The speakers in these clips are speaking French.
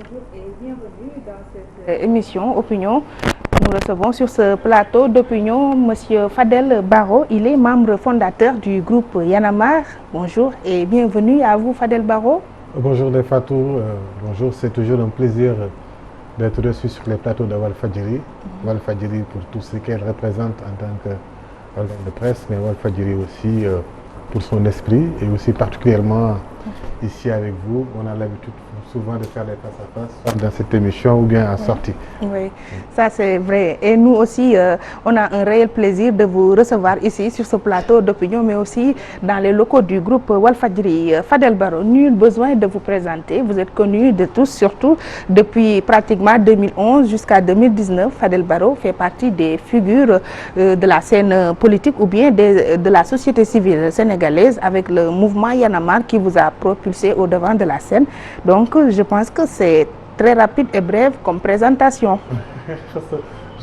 bonjour et bienvenue dans cette émission Opinion. Nous recevons sur ce plateau d'Opinion Monsieur Fadel Barro. Il est membre fondateur du groupe Y en a marre. Bonjour et bienvenue à vous Fadel Barro. Bonjour les Fatou, bonjour, c'est toujours un plaisir d'être reçu sur les plateaux de Walfadjri. Walfadjri pour tout ce qu'elle représente en tant qu'organe de presse, mais Walfadjri aussi pour son esprit et aussi particulièrement ici avec vous. On a l'habitude souvent de faire des face-à-face dans cette émission ou bien en sortie. Oui, ça c'est vrai. Et nous aussi, on a un réel plaisir de vous recevoir ici sur ce plateau d'Opinion, mais aussi dans les locaux du groupe Walfadjri. Fadel Barro, nul besoin de vous présenter. Vous êtes connu de tous, surtout depuis pratiquement 2011 jusqu'à 2019. Fadel Barro fait partie des figures de la scène politique ou bien de la société civile sénégalaise avec le mouvement Y en a marre qui vous a propulsé au devant de la scène. Donc, je pense que c'est très rapide et bref comme présentation.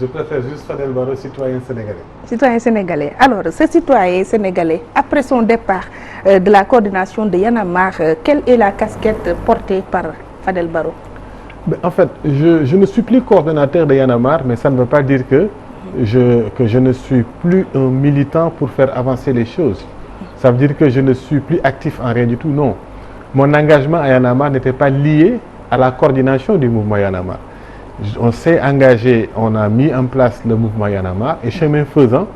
Je préfère juste Fadel Barro, citoyen sénégalais. Citoyen sénégalais. Alors, ce citoyen sénégalais, après son départ de la coordination de Y en a marre, quelle est la casquette portée par Fadel Barro? En fait, je ne suis plus coordonnateur de Y en a marre, mais ça ne veut pas dire que je ne suis plus un militant pour faire avancer les choses. Ça veut dire que je ne suis plus actif en rien du tout, non. Mon engagement à Y en a marre n'était pas lié à la coordination du mouvement Y en a marre. On s'est engagé, on a mis en place le mouvement Y en a marre et chemin faisant,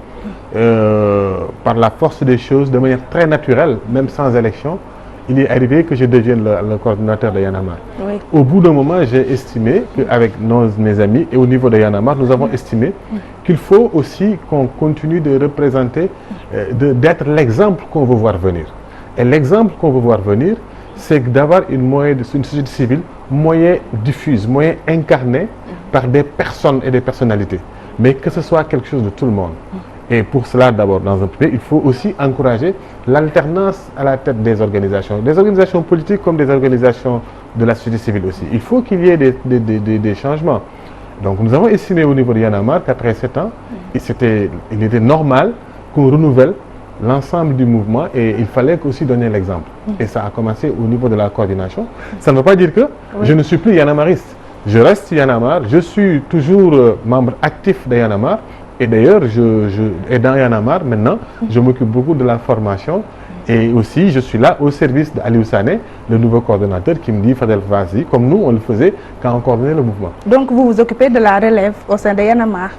par la force des choses, de manière très naturelle, même sans élection, il est arrivé que je devienne le coordinateur de Y en a marre. Oui. Au bout d'un moment, j'ai estimé qu'avec mes amis et au niveau de Y en a marre, nous avons estimé qu'il faut aussi qu'on continue de représenter, d'être l'exemple qu'on veut voir venir. Et l'exemple qu'on veut voir venir, c'est d'avoir une société civile moyen diffuse, moyen incarné par des personnes et des personnalités, mais que ce soit quelque chose de tout le monde. Et pour cela, d'abord, dans un premier, il faut aussi encourager l'alternance à la tête des organisations politiques comme des organisations de la société civile aussi. Il faut qu'il y ait des changements. Donc nous avons estimé au niveau de Y en a marre qu'après 7 ans, il était normal qu'on renouvelle l'ensemble du mouvement et il fallait aussi donner l'exemple. Et ça a commencé au niveau de la coordination. Ça ne veut pas dire que je ne suis plus Y en a marriste. Je reste Y en a marre, je suis toujours membre actif de Y en a marre et d'ailleurs, et dans Y en a marre maintenant, je m'occupe beaucoup de la formation et aussi je suis là au service d'Aliou Sané, le nouveau coordonnateur qui me dit Fadel, vas-y, comme nous on le faisait quand on coordonnait le mouvement. Donc vous vous occupez de la relève au sein de Y en a marre?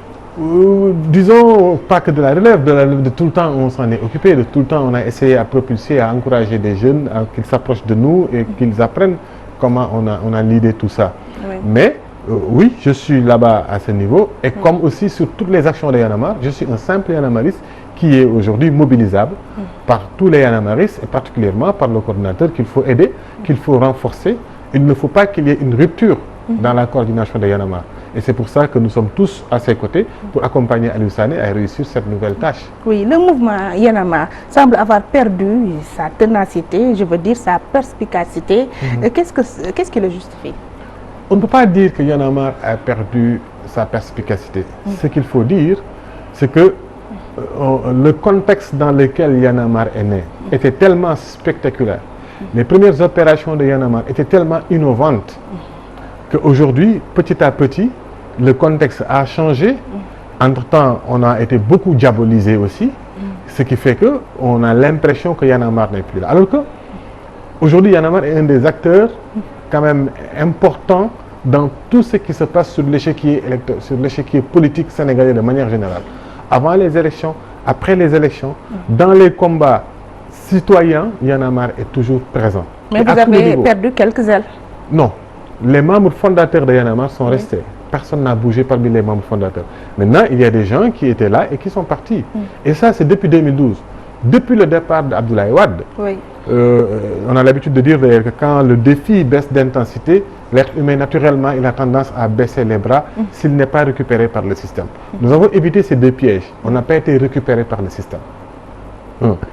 Disons pas que de la relève, de tout le temps on s'en est occupé, de tout le temps on a essayé à propulser, à encourager des jeunes qu'ils s'approchent de nous et qu'ils apprennent comment on a l'idée tout ça. Oui. Mais oui, je suis là-bas à ce niveau et comme aussi sur toutes les actions de Y en a marre, je suis un simple Y en a marriste qui est aujourd'hui mobilisable par tous les Y en a marristes et particulièrement par le coordinateur qu'il faut aider, qu'il faut renforcer. Il ne faut pas qu'il y ait une rupture dans la coordination de Y en a marre. Et c'est pour ça que nous sommes tous à ses côtés pour accompagner Aliou Sané à réussir cette nouvelle tâche. Oui, le mouvement Y en a marre semble avoir perdu sa ténacité, je veux dire sa perspicacité. Qu'est-ce qui le justifie? On ne peut pas dire que Y en a marre a perdu sa perspicacité. Ce qu'il faut dire, c'est que le contexte dans lequel Y en a marre est né était tellement spectaculaire. Les premières opérations de Y en a marre étaient tellement innovantes qu'aujourd'hui, petit à petit, le contexte a changé. Entre-temps, on a été beaucoup diabolisé aussi, ce qui fait qu'on a l'impression que Y en a marre n'est plus là. Alors qu'aujourd'hui, Y en a marre est un des acteurs quand même importants dans tout ce qui se passe sur l'échiquier politique sénégalais de manière générale. Avant les élections, après les élections, dans les combats citoyens, Y en a marre est toujours présent. Mais vous avez perdu quelques ailes? Non. Les membres fondateurs de Y en a marre sont restés. Personne n'a bougé parmi les membres fondateurs. Maintenant, il y a des gens qui étaient là et qui sont partis. Et ça, c'est depuis 2012. Depuis le départ d'Abdoulaye Wade, on a l'habitude de dire d'ailleurs que quand le défi baisse d'intensité, l'être humain, naturellement, il a tendance à baisser les bras s'il n'est pas récupéré par le système. Nous avons évité ces deux pièges. On n'a pas été récupéré par le système.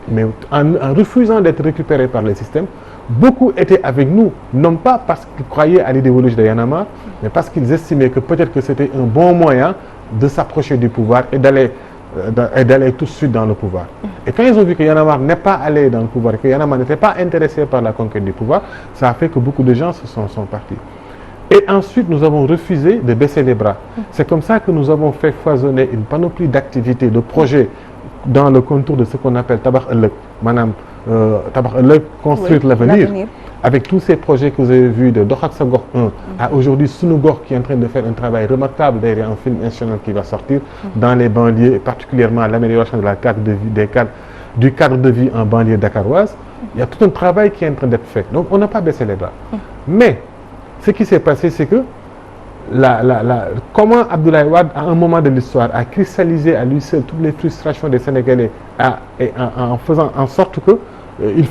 Mais en refusant d'être récupéré par le système, beaucoup étaient avec nous, non pas parce qu'ils croyaient à l'idéologie de Y en a marre, mais parce qu'ils estimaient que peut-être que c'était un bon moyen de s'approcher du pouvoir et d'aller tout de suite dans le pouvoir. Et quand ils ont vu que Y en a marre n'est pas allé dans le pouvoir, que Y en a marre n'était pas intéressé par la conquête du pouvoir, ça a fait que beaucoup de gens sont partis. Et ensuite, nous avons refusé de baisser les bras. C'est comme ça que nous avons fait foisonner une panoplie d'activités, de projets dans le contour de ce qu'on appelle Tabax Ëllëg, maanaam Tabax Ëllëg, construire l'avenir. Avec tous ces projets que vous avez vus de Dox ak Sa Gox 1 à aujourd'hui Sunu Gox qui est en train de faire un travail remarquable derrière un film national qui va sortir dans les banlieues, et particulièrement l'amélioration de la carte de vie, du cadre de vie en banlieue dakaroise. Il y a tout un travail qui est en train d'être fait. Donc on n'a pas baissé les bras. Mais ce qui s'est passé, c'est que comment Abdoulaye Wade, à un moment de l'histoire, a cristallisé à lui seul toutes les frustrations des Sénégalais en faisant en sorte que il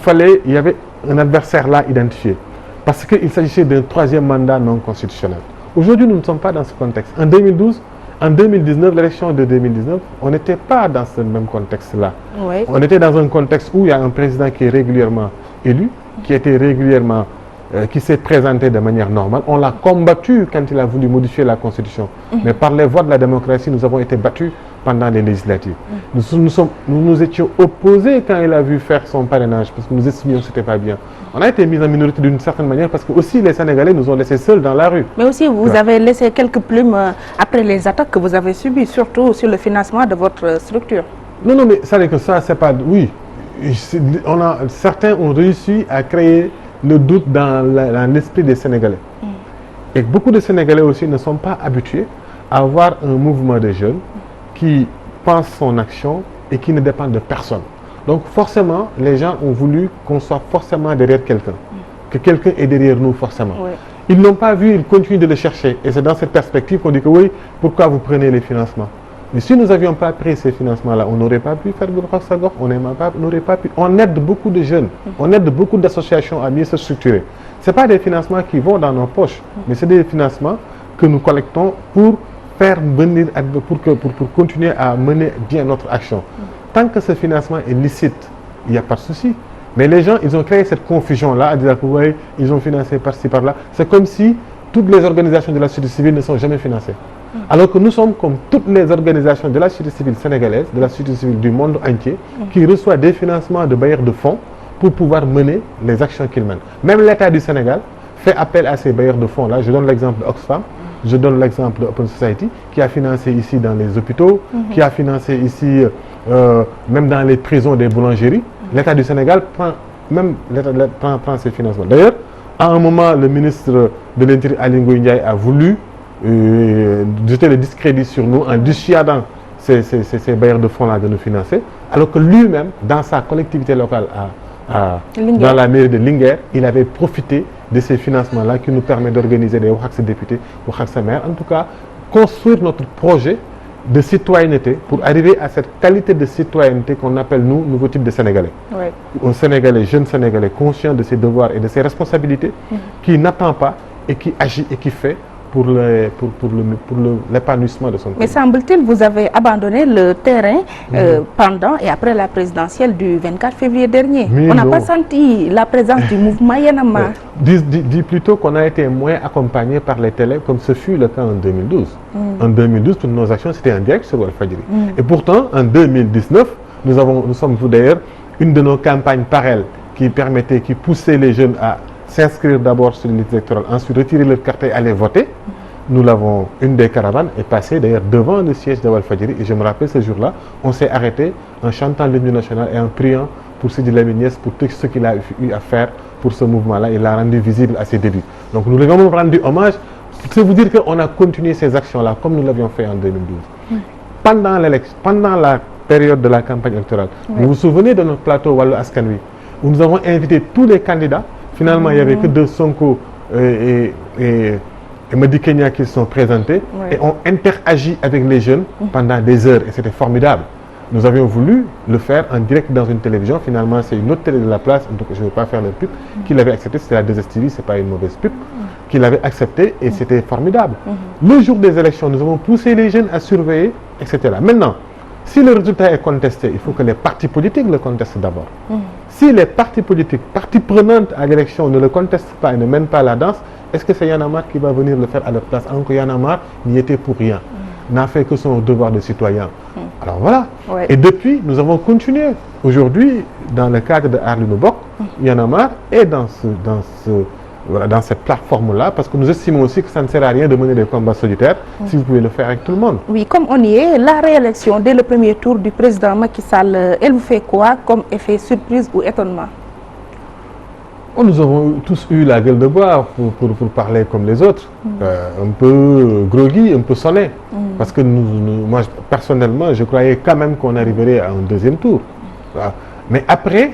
y avait un adversaire là identifié. Parce qu'il s'agissait d'un troisième mandat non constitutionnel. Aujourd'hui, nous ne sommes pas dans ce contexte. En 2019, l'élection de 2019, on n'était pas dans ce même contexte-là. Oui. On était dans un contexte où il y a un président qui est régulièrement élu, qui s'est présenté de manière normale. On l'a combattu quand il a voulu modifier la Constitution. Mais par les voies de la démocratie, nous avons été battus pendant les législatives. Nous nous étions opposés quand il a vu faire son parrainage, parce que nous estimions que ce n'était pas bien. On a été mis en minorité d'une certaine manière, parce que aussi les Sénégalais nous ont laissés seuls dans la rue. Mais aussi, vous avez laissé quelques plumes après les attaques que vous avez subies, surtout sur le financement de votre structure. Non, mais ça n'est que ça, c'est pas... Oui, certains ont réussi à créer le doute dans l'esprit des Sénégalais. Et beaucoup de Sénégalais aussi ne sont pas habitués à avoir un mouvement de jeunes qui pense son action et qui ne dépend de personne. Donc forcément, les gens ont voulu qu'on soit forcément derrière quelqu'un, que quelqu'un est derrière nous forcément. Oui. Ils ne l'ont pas vu, ils continuent de le chercher. Et c'est dans cette perspective qu'on dit que oui, pourquoi vous prenez les financements? Mais si nous n'avions pas pris ces financements-là, on n'aurait pas pu faire Dox ak Sa Gox, on n'aurait pas pu. On aide beaucoup de jeunes, on aide beaucoup d'associations à mieux se structurer. Ce n'est pas des financements qui vont dans nos poches, mais c'est des financements que nous collectons pour faire venir, pour continuer à mener bien notre action. Tant que ce financement est licite, il n'y a pas de souci. Mais les gens, ils ont créé cette confusion-là, à dire que oui, ils ont financé par-ci, par-là. C'est comme si toutes les organisations de la société civile ne sont jamais financées. Alors que nous sommes comme toutes les organisations de la société civile sénégalaise, de la société civile du monde entier, qui reçoivent des financements de bailleurs de fonds pour pouvoir mener les actions qu'ils mènent. Même l'État du Sénégal fait appel à ces bailleurs de fonds-là. Je donne l'exemple d'Oxfam, je donne l'exemple d'Open Society, qui a financé ici dans les hôpitaux, qui a financé ici même dans les prisons des boulangeries. L'État du Sénégal prend ces financements. D'ailleurs, à un moment, le ministre de l'Intérieur, Aly Ngouille Ndiaye, a voulu jeter le discrédit sur nous en dissuadant ces bailleurs de fonds-là de nous financer, alors que lui-même, dans sa collectivité locale dans la mairie de Linguère, il avait profité de ces financements-là qui nous permettent d'organiser des wax ak sa député, wax ak sa maire, en tout cas, construire notre projet de citoyenneté pour arriver à cette qualité de citoyenneté qu'on appelle, nous, nouveau type de Sénégalais. Oui. Un Sénégalais, jeune Sénégalais, conscient de ses devoirs et de ses responsabilités, qui n'attend pas et qui agit et qui fait pour l'épanouissement de son pays. Mais semble-t-il, vous avez abandonné le terrain pendant et après la présidentielle du 24 février dernier. Mais on n'a pas senti la présence du mouvement Y en a marre. Dis plutôt qu'on a été moins accompagné par les télés, comme ce fut le cas en 2012. En 2012, toutes nos actions, c'était en direct sur Walfadjri. Et pourtant, en 2019, nous sommes d'ailleurs une de nos campagnes parallèles qui poussait les jeunes à s'inscrire d'abord sur une liste électorale, ensuite retirer leur carte et aller voter. Nous l'avons, une des caravanes est passée d'ailleurs devant le siège de Walfadjri, et je me rappelle ce jour-là, on s'est arrêté en chantant l'hymne national et en priant pour Sidi Lamine Niasse, pour tout ce qu'il a eu à faire pour ce mouvement-là. Il l'a rendu visible à ses débuts. Donc nous lui avons rendu hommage. C'est vous dire qu'on a continué ces actions-là comme nous l'avions fait en 2012. Pendant la période de la campagne électorale, vous vous souvenez de notre plateau Wallu Askan Wi, où nous avons invité tous les candidats. Finalement, il n'y avait que deux Sonko et Madi Kenya qui se sont présentés, et on interagit avec les jeunes pendant des heures, et c'était formidable. Nous avions voulu le faire en direct dans une télévision. Finalement, c'est une autre télé de la place, donc je ne vais pas faire le pub, qui l'avait accepté. C'était la 2STV, ce n'est pas une mauvaise pub, qui l'avait accepté, et c'était formidable. Le jour des élections, nous avons poussé les jeunes à surveiller, etc. Maintenant, si le résultat est contesté, il faut que les partis politiques le contestent d'abord. Si les partis politiques, parties prenantes à l'élection, ne le contestent pas et ne mènent pas la danse, est-ce que c'est Y en a marre qui va venir le faire à leur place? Alors que Y en a marre n'y était pour rien, n'a fait que son devoir de citoyen. Alors voilà. Et depuis, nous avons continué. Aujourd'hui, dans le cadre de Aar Li Nu Bokk, Y en a marre est dans voilà, dans cette plateforme-là, parce que nous estimons aussi que ça ne sert à rien de mener des combats solitaires si vous pouvez le faire avec tout le monde. Oui, comme on y est, la réélection dès le premier tour du président Macky Sall, elle vous fait quoi comme effet surprise ou étonnement? Oh, nous avons tous eu la gueule de bois pour parler comme les autres, un peu groggy, un peu sonné, parce que moi personnellement, je croyais quand même qu'on arriverait à un deuxième tour. Voilà. Mais après,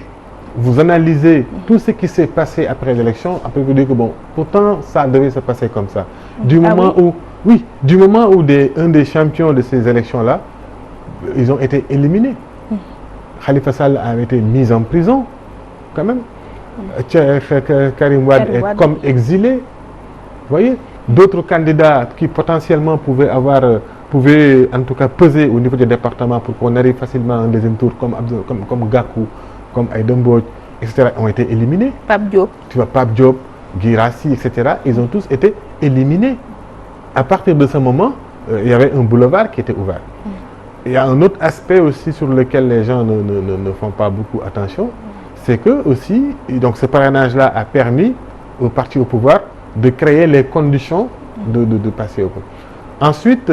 vous analysez tout ce qui s'est passé après l'élection, après vous dites que bon, pourtant ça devait se passer comme ça. Du moment où, oui, du moment où un des champions de ces élections-là, ils ont été éliminés. Khalifa Sall a été mis en prison, quand même. Karim Wade est comme exilé. Vous voyez, d'autres candidats qui potentiellement pouvaient en tout cas peser au niveau du département pour qu'on arrive facilement à un deuxième tour, comme Gakou, comme Aïda Mbodj, etc., ont été éliminés. Pape Diop. Tu vois, Pape Diop, Guirassy, etc., ils ont tous été éliminés. À partir de ce moment, il y avait un boulevard qui était ouvert. Il y a un autre aspect aussi sur lequel les gens ne font pas beaucoup attention, c'est que aussi, donc ce parrainage-là a permis au parti au pouvoir de créer les conditions de passer au pouvoir. Ensuite,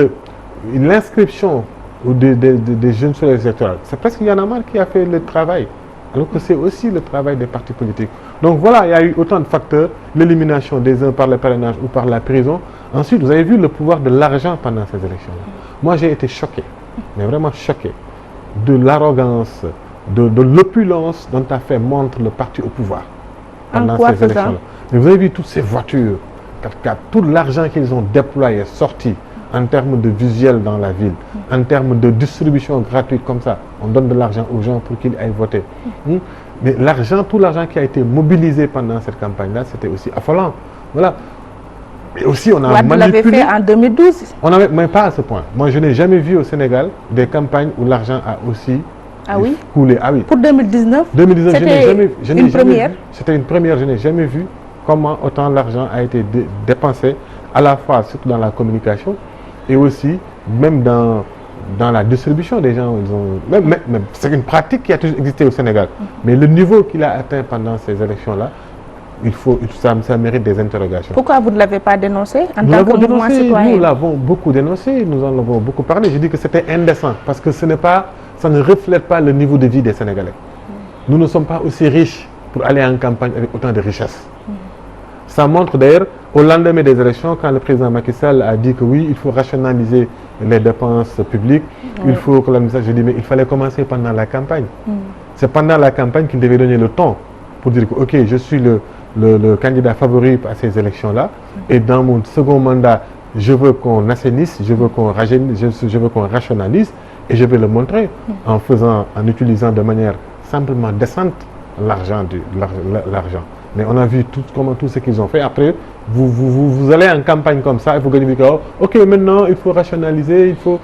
l'inscription des jeunes sur les électorales, c'est presque Y'en a marre qui a fait le travail, alors que c'est aussi le travail des partis politiques. Donc voilà, il y a eu autant de facteurs, l'élimination des uns par le parrainage ou par la prison. Ensuite, vous avez vu le pouvoir de l'argent pendant ces élections-là. Moi, j'ai été choqué, mais vraiment choqué, de l'arrogance, de l'opulence dont a fait montre le parti au pouvoir pendant ces élections-là. Mais vous avez vu toutes ces voitures, tout l'argent qu'ils ont déployé, sorti en termes de visuel dans la ville, en termes de distribution gratuite comme ça. On donne de l'argent aux gens pour qu'ils aillent voter. Mais l'argent, tout l'argent qui a été mobilisé pendant cette campagne-là, c'était aussi affolant. Voilà. Et aussi, on a manipulé. Vous l'avez fait en 2012. Mais pas à ce point. Moi, je n'ai jamais vu au Sénégal des campagnes où l'argent a aussi coulé. Ah oui. Pour 2019, c'était une première. C'était une première. Je n'ai jamais vu comment autant l'argent a été dépensé, à la fois surtout dans la communication et aussi même dans la distribution des gens. Même c'est une pratique qui a toujours existé au Sénégal. Mais le niveau qu'il a atteint pendant ces élections-là, ça mérite des interrogations. Pourquoi vous ne l'avez pas dénoncé en tant que mouvement citoyen? Nous l'avons beaucoup dénoncé, nous en avons beaucoup parlé. Je dis que c'était indécent parce que ça ne reflète pas le niveau de vie des Sénégalais. Nous ne sommes pas aussi riches pour aller en campagne avec autant de richesses. Ça montre d'ailleurs, au lendemain des élections, quand le président Macky Sall a dit que oui, il faut rationaliser les dépenses publiques, il faut que l'administration, je dis mais il fallait commencer pendant la campagne. C'est pendant la campagne qu'il devait donner le ton pour dire que ok, je suis le candidat favori à ces élections-là et dans mon second mandat, je veux qu'on assainisse, je veux qu'on rationalise et je vais le montrer en utilisant de manière simplement décente l'argent. Mais on a vu comment tout ce qu'ils ont fait. Après, vous allez en campagne comme ça et vous gagnez ok, maintenant il faut rationaliser, il faut...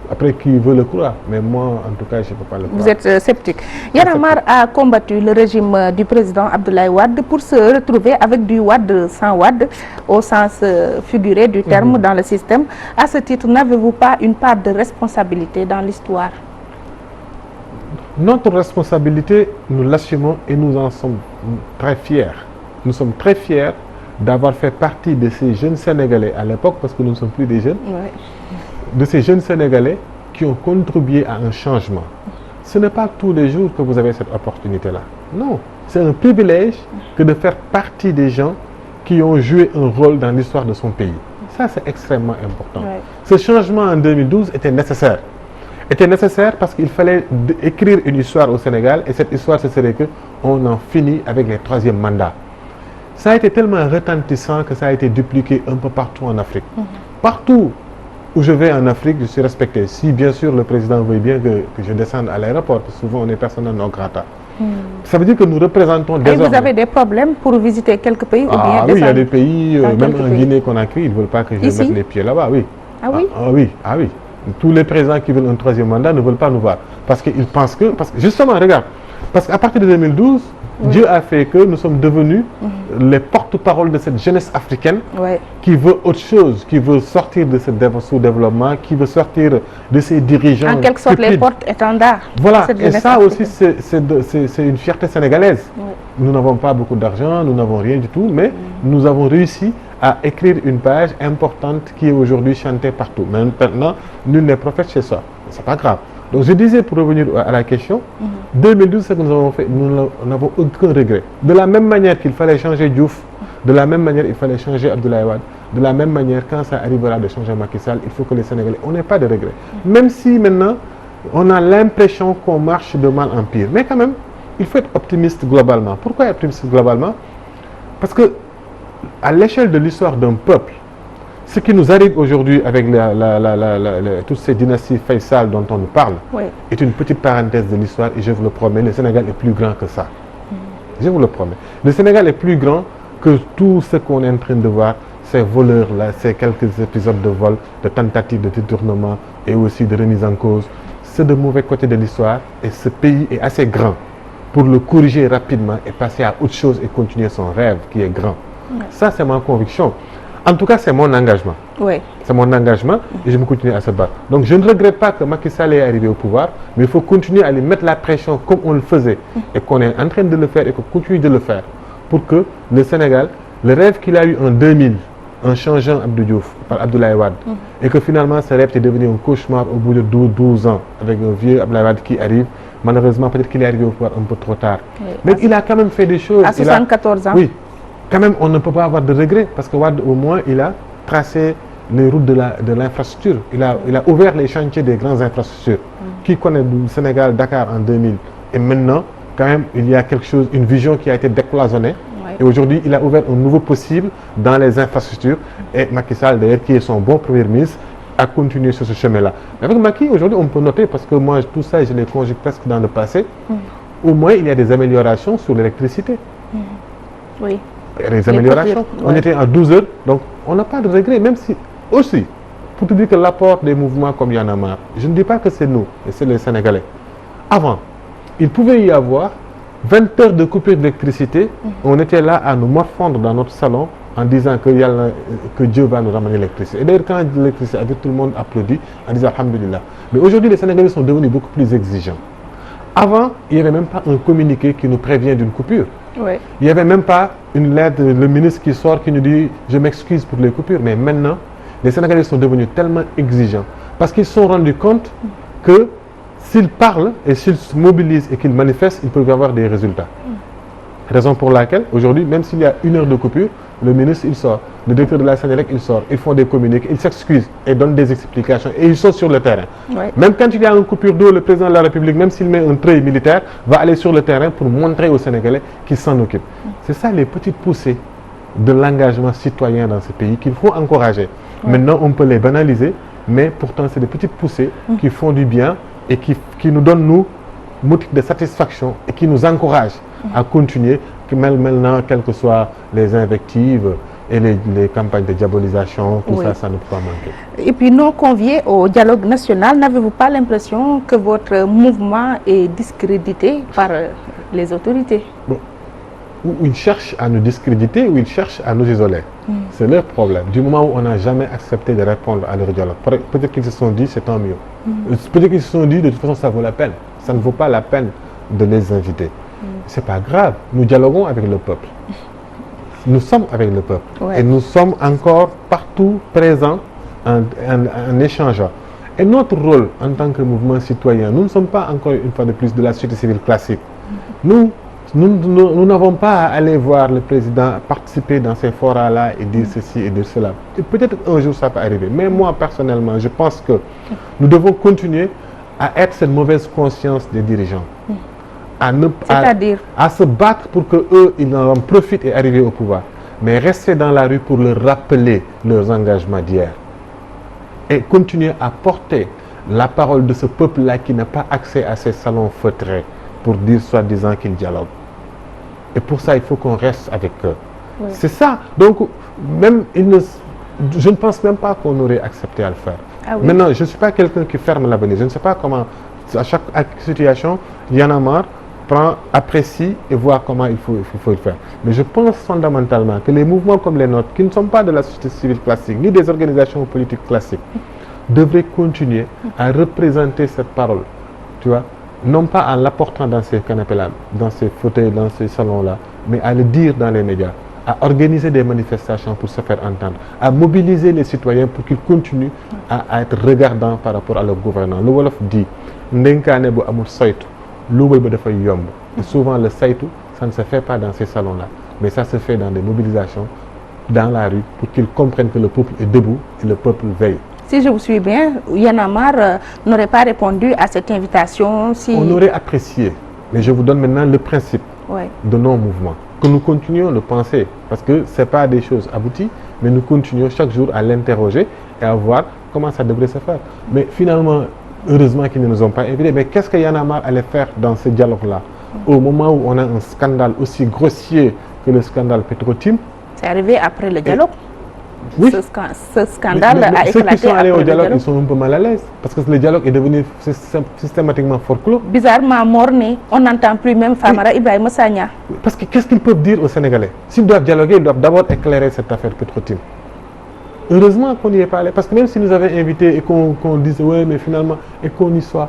Après, qui veut le croire? Mais moi, en tout cas, je ne peux pas le croire. Vous êtes sceptique. Y'en a marre a combattu le régime du président Abdoulaye Wade pour se retrouver avec du Wade sans Wade, au sens figuré du terme dans le système. À ce titre, n'avez-vous pas une part de responsabilité dans l'histoire? Notre responsabilité, nous l'assumons et nous en sommes très fiers. Nous sommes très fiers d'avoir fait partie de ces jeunes Sénégalais à l'époque, parce que nous ne sommes plus des jeunes. De ces jeunes Sénégalais qui ont contribué à un changement. Ce n'est pas tous les jours que vous avez cette opportunité-là. Non, c'est un privilège que de faire partie des gens qui ont joué un rôle dans l'histoire de son pays. Ça, c'est extrêmement important. Ce changement en 2012 était nécessaire. Était nécessaire parce qu'il fallait écrire une histoire au Sénégal et cette histoire, ce serait qu'on en finit avec les troisièmes mandats. Ça a été tellement retentissant que ça a été dupliqué un peu partout en Afrique. Partout où je vais en Afrique, je suis respecté. Si bien sûr le président veut bien que je descende à l'aéroport, parce que souvent on est persona non grata. Ça veut dire que nous représentons désormais... Et vous avez des problèmes pour visiter quelques pays ou bien oui, il y a des pays, même en Guinée-Conakry, ils ne veulent pas que je mette les pieds là-bas, oui. Ah oui? Oui. Tous les présidents qui veulent un troisième mandat ne veulent pas nous voir. Parce qu'ils pensent que... justement, regarde, parce qu'à partir de 2012, Oui. Dieu a fait que nous sommes devenus les porte-parole de cette jeunesse africaine Ouais. qui veut autre chose, qui veut sortir de ce sous-développement, qui veut sortir de ces dirigeants En quelque sorte, les stupides. porte-étendards. Voilà, de cette et jeunesse ça aussi, africaine. c'est une fierté sénégalaise. Oui. Nous n'avons pas beaucoup d'argent, nous n'avons rien du tout, mais nous avons réussi à écrire une page importante qui est aujourd'hui chantée partout. Mais maintenant, nul n'est prophète chez soi. C'est pas grave. Donc je disais, pour revenir à la question, 2012, ce que nous avons fait, nous n'avons aucun regret. De la même manière qu'il fallait changer Diouf, de la même manière il fallait changer Abdoulaye Wade, de la même manière, quand ça arrivera de changer Macky Sall, il faut que les Sénégalais, on n'ait pas de regret. Même si maintenant, on a l'impression qu'on marche de mal en pire. Mais quand même, il faut être optimiste globalement. Pourquoi être optimiste globalement? Parce que, à l'échelle de l'histoire d'un peuple, ce qui nous arrive aujourd'hui avec toutes ces dynasties Faisal dont on nous parle, Oui. est une petite parenthèse de l'histoire et je vous le promets, le Sénégal est plus grand que ça. Je vous le promets. Le Sénégal est plus grand que tout ce qu'on est en train de voir, ces voleurs-là, ces quelques épisodes de vol, de tentatives de détournement et aussi de remise en cause. C'est de mauvais côté de l'histoire et ce pays est assez grand pour le corriger rapidement et passer à autre chose et continuer son rêve qui est grand. Ça, c'est ma conviction. En tout cas, c'est mon engagement. Oui. C'est mon engagement et je vais continuer à se battre. Donc, je ne regrette pas que Macky Sall est arrivé au pouvoir, mais il faut continuer à lui mettre la pression comme on le faisait et qu'on est en train de le faire et qu'on continue de le faire pour que le Sénégal, le rêve qu'il a eu en 2000, en changeant Abdou Diouf par Abdoulaye Wade, et que finalement, ce rêve est devenu un cauchemar au bout de 12 ans avec un vieux Abdoulaye Wade qui arrive. Malheureusement, peut-être qu'il est arrivé au pouvoir un peu trop tard. Oui. Mais il a quand même fait des choses. À 74 ans. Oui. Quand même, on ne peut pas avoir de regrets parce que Wade, au moins, il a tracé les routes de l'infrastructure. Il a ouvert les chantiers des grandes infrastructures. Qui connaît le Sénégal, Dakar en 2000? Et maintenant, quand même, il y a quelque chose, une vision qui a été décloisonnée. Oui. Et aujourd'hui, il a ouvert un nouveau possible dans les infrastructures. Et Macky Sall, d'ailleurs, qui est son bon premier ministre, a continué sur ce chemin-là. Avec Macky, aujourd'hui, on peut noter, parce que moi, tout ça, je l'ai conjugué presque dans le passé, au moins, il y a des améliorations sur l'électricité. Oui. Il y a des améliorations. coupures, On ouais. était à 12 heures, donc on n'a pas de regret, même si, aussi, pour te dire que l'apport des mouvements comme Y en a marre, je ne dis pas que c'est nous, et c'est les Sénégalais. Avant, il pouvait y avoir 20 heures de coupure d'électricité, on était là à nous morfondre dans notre salon en disant que Dieu va nous ramener l'électricité. Et d'ailleurs, quand l'électricité arrive, tout le monde applaudit en disant Alhamdulillah. Mais aujourd'hui, les Sénégalais sont devenus beaucoup plus exigeants. Avant, il n'y avait même pas un communiqué qui nous prévient d'une coupure. Oui. Il n'y avait même pas une lettre, le ministre qui sort qui nous dit « je m'excuse pour les coupures ». Mais maintenant, les Sénégalais sont devenus tellement exigeants parce qu'ils se sont rendus compte que s'ils parlent et s'ils se mobilisent et qu'ils manifestent, ils peuvent avoir des résultats. Raison pour laquelle, aujourd'hui, même s'il y a 1 heure de coupure, le ministre, il sort. Le directeur de la Sénélec, il sort. Ils font des communiqués, ils s'excusent et donnent des explications. Et ils sont sur le terrain. Oui. Même quand il y a une coupure d'eau, le président de la République, même s'il met un trait militaire, va aller sur le terrain pour montrer aux Sénégalais qu'ils s'en occupent. C'est ça les petites poussées de l'engagement citoyen dans ce pays qu'il faut encourager. Maintenant, on peut les banaliser, mais pourtant, c'est des petites poussées qui font du bien et qui nous donnent, nous, motifs de satisfaction et qui nous encouragent à continuer, maintenant, quelles que soient les invectives et les campagnes de diabolisation, tout Oui. ça ne peut pas manquer. Et puis, non conviés au dialogue national, n'avez-vous pas l'impression que votre mouvement est discrédité par les autorités? Bon, ou ils cherchent à nous discréditer ou ils cherchent à nous isoler. C'est leur problème. Du moment où on n'a jamais accepté de répondre à leur dialogue. Peut-être qu'ils se sont dit, c'est tant mieux. Peut-être qu'ils se sont dit, de toute façon, ça vaut la peine. Ça ne vaut pas la peine de les inviter. C'est pas grave. Nous dialoguons avec le peuple. Nous sommes avec le peuple. Ouais. Et nous sommes encore partout présents en échangeant. Et notre rôle en tant que mouvement citoyen, nous ne sommes pas encore une fois de plus de la société civile classique. Nous n'avons pas à aller voir le président participer dans ces forats-là et dire ceci et dire cela. Et peut-être un jour ça peut arriver. Mais moi, personnellement, je pense que nous devons continuer à être cette mauvaise conscience des dirigeants. C'est-à-dire à se battre pour qu'eux, ils en profitent et arriver au pouvoir. Mais rester dans la rue pour leur rappeler leurs engagements d'hier. Et continuer à porter la parole de ce peuple-là qui n'a pas accès à ces salons feutrés pour dire soi-disant qu'ils dialoguent. Et pour ça, il faut qu'on reste avec eux. Oui. C'est ça. Donc, même, je ne pense même pas qu'on aurait accepté à le faire. Ah oui. Maintenant, je ne suis pas quelqu'un qui ferme l'avenir. Je ne sais pas comment, à chaque situation, Y en a marre, apprécie et voit comment il faut le faire. Mais je pense fondamentalement que les mouvements comme les nôtres, qui ne sont pas de la société civile classique, ni des organisations politiques classiques, devraient continuer à représenter cette parole, tu vois, non pas en l'apportant dans ces canapés-là, dans ces fauteuils, dans ces salons-là, mais à le dire dans les médias, à organiser des manifestations pour se faire entendre, à mobiliser les citoyens pour qu'ils continuent à être regardants par rapport à leur gouvernants. Le Wolof dit, ndenkaane bu amul saytu, luubal ba dafay yomb. Et souvent le saytu, ça ne se fait pas dans ces salons-là, mais ça se fait dans des mobilisations, dans la rue, pour qu'ils comprennent que le peuple est debout et le peuple veille. Si je vous suis bien, Y'en a marre n'aurait pas répondu à cette invitation si... On aurait apprécié, mais je vous donne maintenant le principe de nos mouvements. Que nous continuions de penser, parce que ce n'est pas des choses abouties, mais nous continuons chaque jour à l'interroger et à voir comment ça devrait se faire. Mais finalement, heureusement qu'ils ne nous ont pas invités, mais qu'est-ce que Y'en a marre allait faire dans ce dialogue-là? Au moment où on a un scandale aussi grossier que le scandale Petro-Tim. C'est arrivé après le dialogue. Oui. Ce scandale a éclaté. Ceux qui sont allés au dialogue, ils sont un peu mal à l'aise, parce que le dialogue est devenu systématiquement forclos. Bizarrement, morné, on n'entend plus même Famara Ibrahima Sagna. Parce que qu'est-ce qu'ils peuvent dire aux Sénégalais? S'ils doivent dialoguer, ils doivent d'abord éclairer cette affaire Petro-Tim. Heureusement qu'on n'y est pas allé, parce que même si nous avaient invités et qu'on disait oui, mais finalement, et qu'on y soit,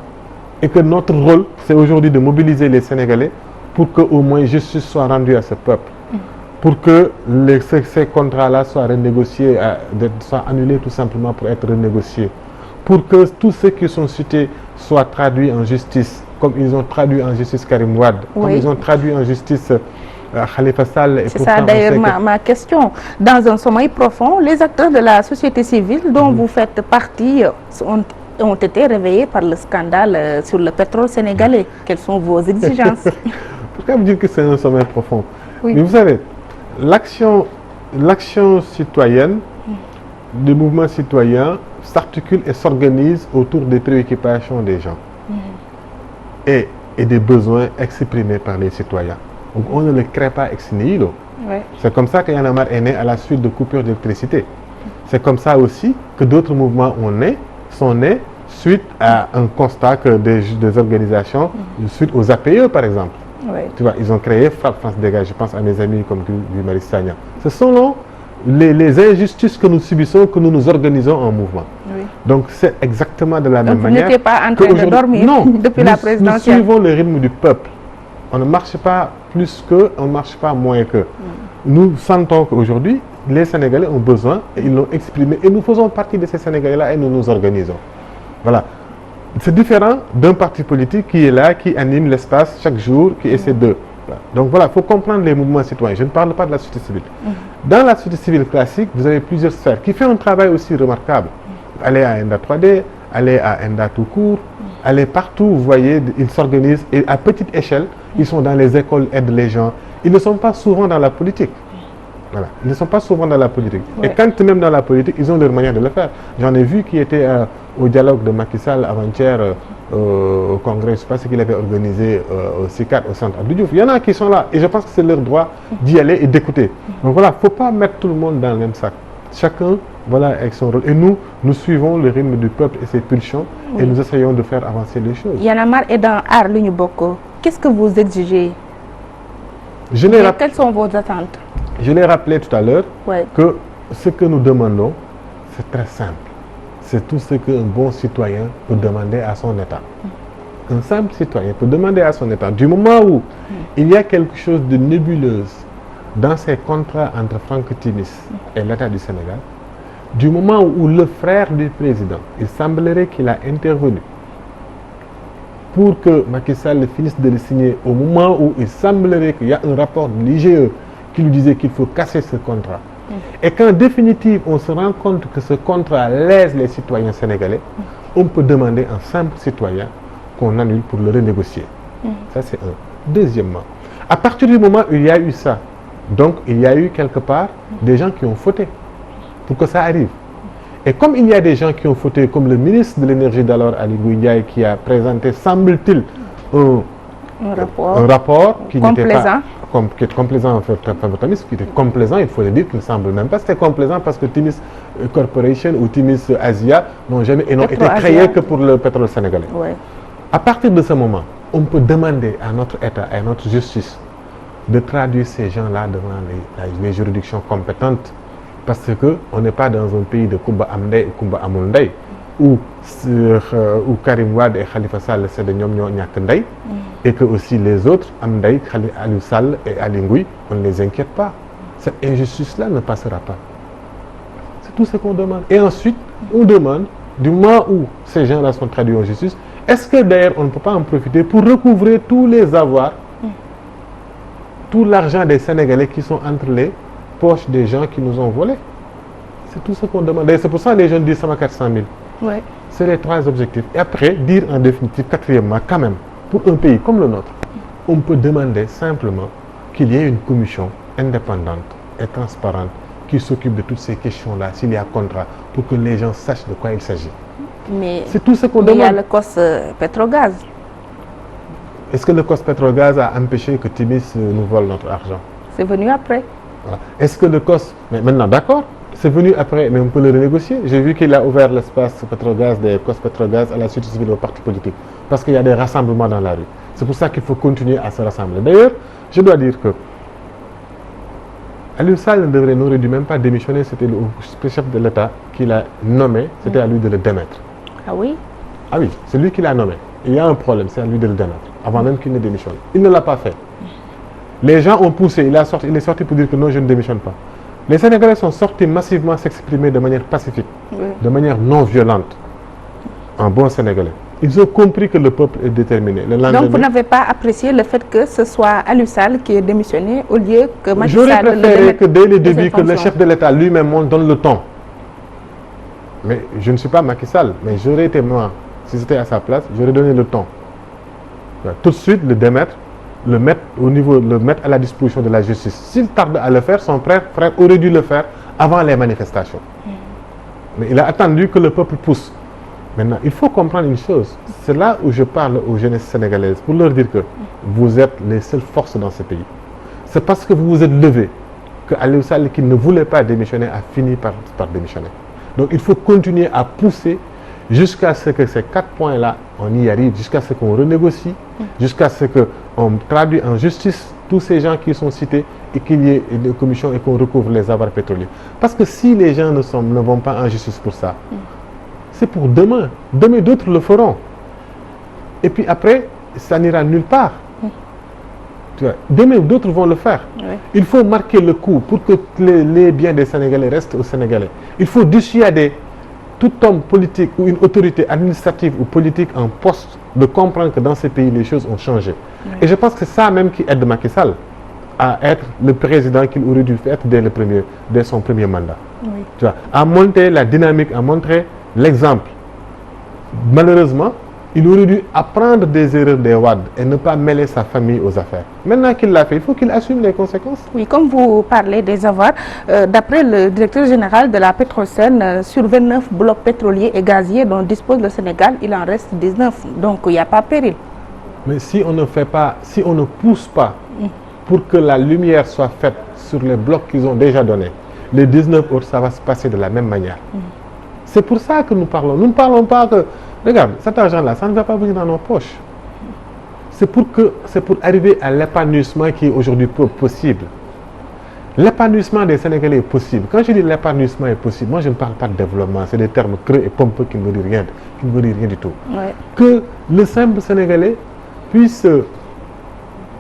et que notre rôle, c'est aujourd'hui de mobiliser les Sénégalais pour qu'au moins justice soit rendue à ce peuple. Pour que ces contrats-là soient renégociés, soient annulés tout simplement pour être renégociés. Pour que tous ceux qui sont cités soient traduits en justice, comme ils ont traduit en justice Karim Wade, comme ils ont traduit en justice Khalifa Sall. C'est ça d'ailleurs ma question. Dans un sommeil profond, les acteurs de la société civile dont vous faites partie ont été réveillés par le scandale sur le pétrole sénégalais. Quelles sont vos exigences? Pourquoi vous dites que c'est un sommeil profond? Oui. Mais vous savez, l'action citoyenne, le mouvement citoyen s'articule et s'organise autour des préoccupations des gens et des besoins exprimés par les citoyens. Donc on ne le crée pas ex nihilo. C'est comme ça que Y'en a marre est né à la suite de coupures d'électricité. C'est comme ça aussi que d'autres mouvements sont nés suite à un constat que des organisations, suite aux APE par exemple. Tu vois, ils ont créé Frappe France Dégage, je pense à mes amis comme Guy Marius Sagna. Ce sont les injustices que nous subissons, que nous nous organisons en mouvement. Donc c'est exactement de la même manière. Vous n'étiez pas en train de dormir depuis la présidentielle. Nous suivons le rythme du peuple. On ne marche pas plus qu'eux, on ne marche pas moins qu'eux. Nous sentons qu'aujourd'hui, les Sénégalais ont besoin, et ils l'ont exprimé, et nous faisons partie de ces Sénégalais-là et nous nous organisons. Voilà. C'est différent d'un parti politique qui est là, qui anime l'espace chaque jour, qui essaie de... Donc voilà, il faut comprendre les mouvements citoyens. Je ne parle pas de la société civile. Dans la société civile classique, vous avez plusieurs sphères qui font un travail aussi remarquable. Allez à Enda 3D, allez à Enda tout court, allez partout, vous voyez, ils s'organisent et à petite échelle, ils sont dans les écoles, aident les gens. Ils ne sont pas souvent dans la politique. Voilà. Ils ne sont pas souvent dans la politique. Et quand même dans la politique, ils ont leur manière de le faire. J'en ai vu qui étaient au dialogue de Macky Sall avant-hier au Congrès, je ne sais pas ce qu'il avait organisé au CICAD, au centre Abdou Diouf. Il y en a qui sont là et je pense que c'est leur droit d'y aller et d'écouter. Donc voilà, il ne faut pas mettre tout le monde dans le même sac. Chacun, voilà, avec son rôle. Et nous suivons le rythme du peuple et ses pulsions et nous essayons de faire avancer les choses. Y'en a marre est dans Art l'Union Boko. Qu'est-ce que vous exigez? Quelles sont vos attentes? Je l'ai rappelé tout à l'heure que ce que nous demandons, c'est très simple. C'est tout ce qu'un bon citoyen peut demander à son État. Un simple citoyen peut demander à son État. Du moment où il y a quelque chose de nébuleuse dans ces contrats entre Franck Timis et l'État du Sénégal, du moment où le frère du président, il semblerait qu'il a intervenu pour que Macky Sall finisse de le signer au moment où il semblerait qu'il y a un rapport de l'IGE qui lui disait qu'il faut casser ce contrat. Et qu'en définitive, on se rend compte que ce contrat lèse les citoyens sénégalais, on peut demander à un simple citoyen qu'on annule pour le renégocier. Ça, c'est un. Deuxièmement, à partir du moment où il y a eu ça, donc il y a eu quelque part des gens qui ont fauté pour que ça arrive. Et comme il y a des gens qui ont fauté, comme le ministre de l'énergie d'alors, Ali Ndiaye, qui a présenté, semble-t-il, un rapport qui n'était pas qui est complaisant en fait, qui était complaisant, il faut le dire qu'il ne semble même pas. C'était complaisant parce que Timis Corporation ou Timis Asia n'ont jamais été créés que pour le pétrole sénégalais. À partir de ce moment, on peut demander à notre État, à notre justice, de traduire ces gens-là devant les juridictions compétentes, parce qu'on n'est pas dans un pays de Kumba Amdei ou Kumba Amundei, où Karim Wade et Khalifa Sall, c'est de Nyom Nyakendei, et que aussi les autres, Amdei, Aliou Sall et Ali Ngouille, on ne les inquiète pas. Cette injustice-là ne passera pas. C'est tout ce qu'on demande. Et ensuite, on demande, du moment où ces gens-là sont traduits en justice, est-ce que d'ailleurs on ne peut pas en profiter pour recouvrer tous les avoirs, tout l'argent des Sénégalais qui sont entre les poches des gens qui nous ont volés? C'est tout ce qu'on demande. Et c'est pour ça que les jeunes disent ça m'a 400 000. Ouais. C'est les trois objectifs. Et après, dire en définitive, quatrièmement, quand même, pour un pays comme le nôtre, on peut demander simplement qu'il y ait une commission indépendante et transparente qui s'occupe de toutes ces questions-là, s'il y a contrat, pour que les gens sachent de quoi il s'agit. Mais c'est tout ce qu'on il y a demande. le COS Petrogaz. Est-ce que le COS Petrogaz a empêché que Timis nous vole notre argent? C'est venu après. Voilà. Est-ce que le COS... Mais maintenant, d'accord, c'est venu après, mais on peut le renégocier. J'ai vu qu'il a ouvert l'espace Petrogaz, des COS Petrogaz à la société civile aux partis politiques, parce qu'il y a des rassemblements dans la rue. C'est pour ça qu'il faut continuer à se rassembler. D'ailleurs, je dois dire que Aliou Sall n'aurait dû même pas démissionner, c'était le chef de l'État qui l'a nommé, c'était à lui de le démettre. Ah oui? Ah oui, c'est lui qui l'a nommé. Il y a un problème, c'est à lui de le démettre, avant même qu'il ne démissionne. Il ne l'a pas fait. Les gens ont poussé, il est sorti pour dire que non, je ne démissionne pas. Les Sénégalais sont sortis massivement s'exprimer de manière pacifique, de manière non violente, en bon Sénégalais. Ils ont compris que le peuple est déterminé. Donc vous n'avez pas apprécié le fait que ce soit Aliou Sall qui est démissionné au lieu que Macky Sall... J'aurais préféré que dès le début, que le chef de l'État lui-même donne le ton. Mais je ne suis pas Macky Sall, mais j'aurais été moi, si c'était à sa place, j'aurais donné le ton. Tout de suite, le démettre, le mettre à la disposition de la justice. S'il tarde à le faire, son frère aurait dû le faire avant les manifestations. Mais il a attendu que le peuple pousse. Maintenant, il faut comprendre une chose. C'est là où je parle aux jeunesses sénégalaises pour leur dire que vous êtes les seules forces dans ce pays. C'est parce que vous vous êtes levés que Aliou Sall, qui ne voulait pas démissionner, a fini par démissionner. Donc il faut continuer à pousser jusqu'à ce que ces 4 points-là, on y arrive, jusqu'à ce qu'on renégocie, jusqu'à ce qu'on traduise en justice tous ces gens qui sont cités et qu'il y ait une commission et qu'on recouvre les avoirs pétroliers. Parce que si les gens ne vont pas en justice pour ça, c'est pour demain. Demain, d'autres le feront. Et puis après, ça n'ira nulle part. Tu vois, demain, d'autres vont le faire. Oui. Il faut marquer le coup pour que les biens des Sénégalais restent aux Sénégalais. Il faut dissuader tout homme politique ou une autorité administrative ou politique en poste de comprendre que dans ces pays, les choses ont changé. Oui. Et je pense que c'est ça même qui aide Macky Sall à être le président qu'il aurait dû être dès son premier mandat. Oui. Tu vois, à monter la dynamique, à montrer l'exemple. Malheureusement, il aurait dû apprendre des erreurs des Wade et ne pas mêler sa famille aux affaires. Maintenant qu'il l'a fait, il faut qu'il assume les conséquences. Oui, comme vous parlez des avoirs, d'après le directeur général de la Petrosen, sur 29 blocs pétroliers et gaziers dont dispose le Sénégal, il en reste 19. Donc il n'y a pas péril. Mais si on ne fait pas, si on ne pousse pas pour que la lumière soit faite sur les blocs qu'ils ont déjà donnés, les 19 autres, ça va se passer de la même manière. C'est pour ça que nous parlons. Nous ne parlons pas que, regarde, cet argent-là, ça ne va pas venir dans nos poches. C'est pour arriver à l'épanouissement qui est aujourd'hui possible. L'épanouissement des Sénégalais est possible. Quand je dis l'épanouissement est possible, moi je ne parle pas de développement, c'est des termes creux et pompeux qui ne veulent dire rien du tout. Ouais. Que le simple Sénégalais puisse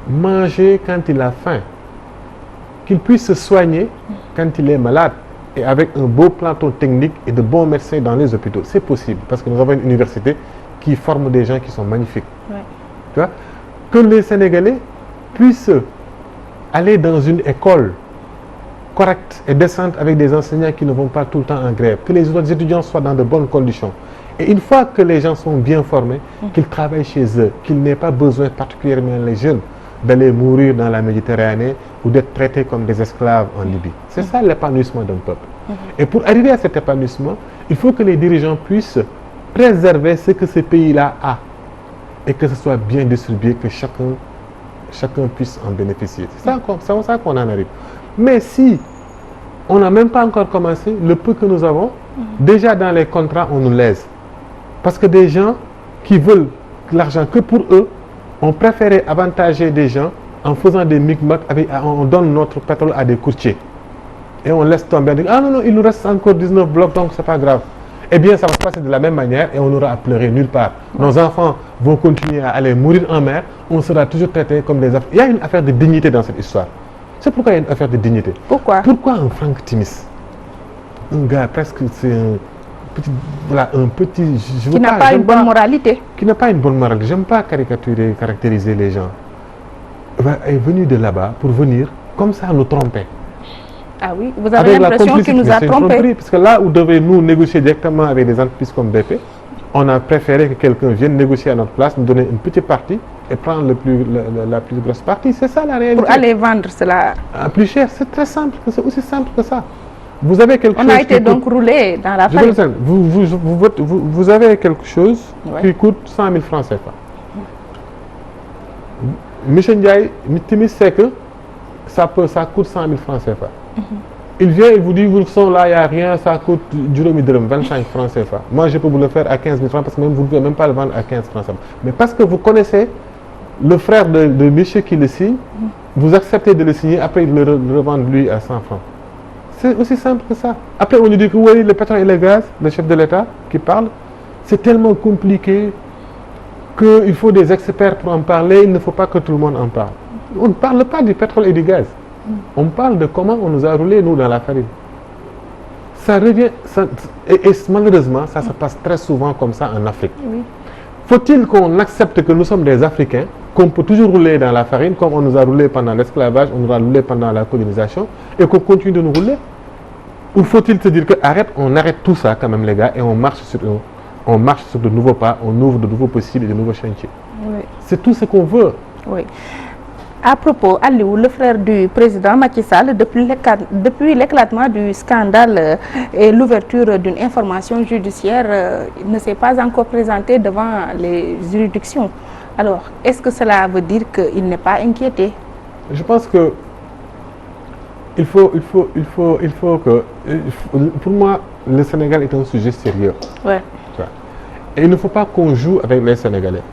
manger quand il a faim, qu'il puisse se soigner quand il est malade, et avec un beau plateau technique et de bons médecins dans les hôpitaux. C'est possible, parce que nous avons une université qui forme des gens qui sont magnifiques. Ouais. Tu vois? Que les Sénégalais puissent aller dans une école correcte et décente avec des enseignants qui ne vont pas tout le temps en grève. Que les autres étudiants soient dans de bonnes conditions. Et une fois que les gens sont bien formés, qu'ils travaillent chez eux, qu'ils n'aient pas besoin, particulièrement les jeunes, d'aller mourir dans la Méditerranée ou d'être traités comme des esclaves en Libye. C'est ça l'épanouissement d'un peuple. Et pour arriver à cet épanouissement, il faut que les dirigeants puissent préserver ce que ce pays-là a et que ce soit bien distribué, que chacun puisse en bénéficier. C'est ça qu'on en arrive. Mais si on n'a même pas encore commencé, le peu que nous avons, déjà dans les contrats, on nous lèse. Parce que des gens qui veulent l'argent que pour eux, on préférait avantager des gens en faisant des micmacs, on donne notre pétrole à des courtiers. Et on laisse tomber, on dit, ah non, non, il nous reste encore 19 blocs, donc c'est pas grave. Eh bien, ça va se passer de la même manière et on n'aura à pleurer nulle part. Nos enfants vont continuer à aller mourir en mer, on sera toujours traités comme des Africains. Il y a une affaire de dignité dans cette histoire. C'est pourquoi il y a une affaire de dignité. Pourquoi un Franck Timis, un gars presque, c'est un petit... Qui n'a pas une bonne moralité. Qui n'a pas une bonne moralité. J'aime pas caractériser les gens. Est venu de là-bas pour venir, comme ça, nous tromper. Ah oui, vous avez l'impression qu'il nous a trompés. Parce que là où devons-nous négocier directement avec des entreprises comme BP, on a préféré que quelqu'un vienne négocier à notre place, nous donner une petite partie et prendre la plus grosse partie. C'est ça la réalité. Pour aller vendre cela. Plus cher, c'est très simple, c'est aussi simple que ça. Vous avez quelque chose. On a été donc roulé dans la farine. Vous avez quelque chose qui coûte 100 000 francs CFA. Michel Ndiaye, Timis sait que ça coûte 100 000 francs CFA. Il vient, il vous dit, vous sont là, il n'y a rien, ça coûte 25 francs CFA. Moi, je peux vous le faire à 15 000 francs parce que même vous ne pouvez même pas le vendre à 15 francs CFA. Mais parce que vous connaissez le frère de Michel qui le signe, vous acceptez de le signer, après il le revend lui à 100 francs. C'est aussi simple que ça. Après, on lui dit que oui, le pétrole et le gaz, le chef de l'État qui parle, c'est tellement compliqué qu'il faut des experts pour en parler, il ne faut pas que tout le monde en parle. On ne parle pas du pétrole et du gaz. On parle de comment on nous a roulé, nous, dans la farine. Ça revient, et malheureusement, ça se passe très souvent comme ça en Afrique. Oui. Faut-il qu'on accepte que nous sommes des Africains, qu'on peut toujours rouler dans la farine, comme on nous a roulé pendant l'esclavage, on nous a roulé pendant la colonisation, et qu'on continue de nous rouler? Ou faut-il se dire que on arrête tout ça quand même, les gars, et on marche sur de nouveaux pas, on ouvre de nouveaux possibles et de nouveaux chantiers. Oui. C'est tout ce qu'on veut. Oui. À propos, Aliou, le frère du président Macky Sall, depuis l'éclatement du scandale et l'ouverture d'une information judiciaire, ne s'est pas encore présenté devant les juridictions. Alors, est-ce que cela veut dire qu'il n'est pas inquiété? Je pense que il faut que... Pour moi, le Sénégal est un sujet sérieux. Ouais. Et il ne faut pas qu'on joue avec les Sénégalais.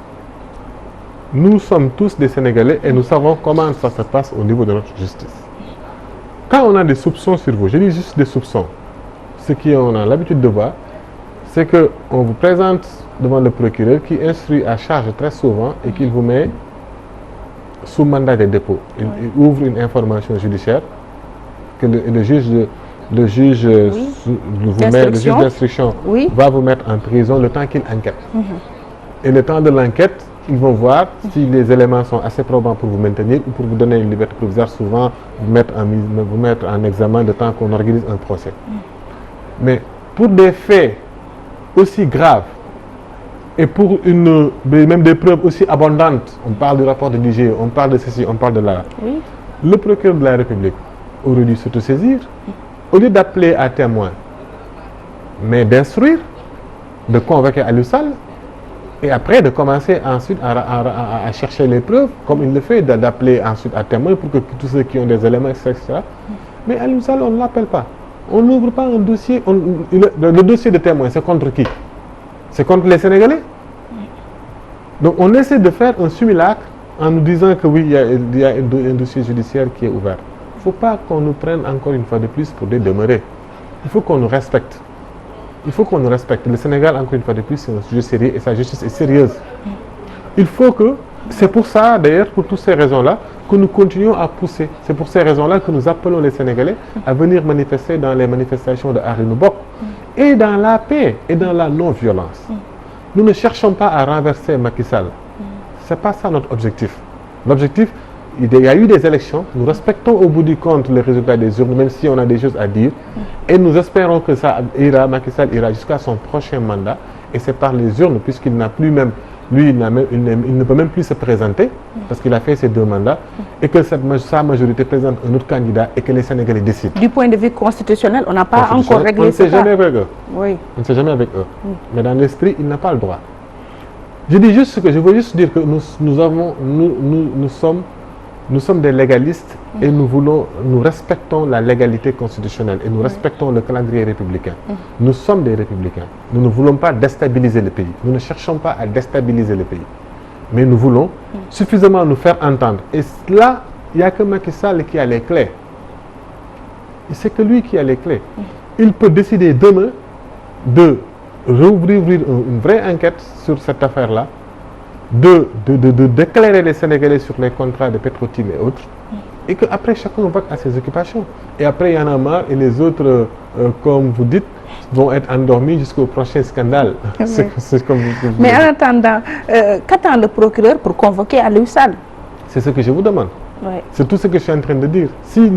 Nous sommes tous des Sénégalais et nous savons comment ça se passe au niveau de notre justice. Quand on a des soupçons sur vous, je dis juste des soupçons, ce qu'on a l'habitude de voir, c'est qu'on vous présente devant le procureur qui instruit à charge très souvent et qu'il vous met sous mandat de dépôt. Il ouvre une information judiciaire que le juge d'instruction va vous mettre en prison le temps qu'il enquête. Et le temps de l'enquête, ils vont voir si les éléments sont assez probants pour vous maintenir ou pour vous donner une liberté provisoire, souvent vous mettre en examen le temps qu'on organise un procès. Mais pour des faits aussi graves et pour même des preuves aussi abondantes, on parle du rapport de l'IGE, on parle de ceci, on parle de là, le procureur de la République aurait dû s'autosaisir au lieu d'appeler à témoin, mais d'instruire, de convoquer Aliou Sall, et après de commencer ensuite à chercher les preuves, comme il le fait, d'appeler ensuite à témoin pour que tous ceux qui ont des éléments, etc. Mais Aliou Sall, on ne l'appelle pas. On n'ouvre pas un dossier. Le dossier de témoin, c'est contre qui? C'est contre les Sénégalais? Donc on essaie de faire un simulacre en nous disant que oui, il y a un dossier judiciaire qui est ouvert. Il ne faut pas qu'on nous prenne encore une fois de plus pour des demeurés. Il faut qu'on nous respecte. Il faut qu'on nous respecte. Le Sénégal, encore une fois de plus, c'est un sujet sérieux et sa justice est sérieuse. Il faut que, c'est pour ça d'ailleurs, pour toutes ces raisons-là, que nous continuons à pousser. C'est pour ces raisons-là que nous appelons les Sénégalais à venir manifester dans les manifestations de Aar Li Nu Bokk et dans la paix et dans la non-violence. Nous ne cherchons pas à renverser Macky Sall. Ce n'est pas ça notre objectif. L'objectif, il y a eu des élections, nous respectons au bout du compte les résultats des urnes, même si on a des choses à dire, et nous espérons que ça ira, Macky Sall ira jusqu'à son prochain mandat, et c'est par les urnes, puisqu'il n'a plus même, lui, il ne peut même plus se présenter, parce qu'il a fait ses 2 mandats, et que sa majorité présente un autre candidat, et que les Sénégalais décident. Du point de vue constitutionnel, on n'a pas encore réglé ça. On ne sait jamais avec eux. Oui. On ne sait jamais avec eux. Mais dans l'esprit, il n'a pas le droit. Je dis juste que je veux juste dire que nous sommes des légalistes et nous respectons la légalité constitutionnelle et nous respectons le calendrier républicain. Nous sommes des républicains. Nous ne voulons pas déstabiliser le pays. Nous ne cherchons pas à déstabiliser le pays. mais nous voulons suffisamment nous faire entendre. Et là, il n'y a que Macky Sall qui a les clés. C'est que lui qui a les clés. Il peut décider demain de rouvrir une vraie enquête sur cette affaire-là, d'éclairer les Sénégalais sur les contrats de Petro-Tim et autres, et qu'après chacun va à ses occupations. Et après, il y en a marre, et les autres, comme vous dites, vont être endormis jusqu'au prochain scandale. C'est comme vous Mais en attendant, qu'attend le procureur pour convoquer Aliou Sall? C'est ce que je vous demande. Ouais. C'est tout ce que je suis en train de dire. Si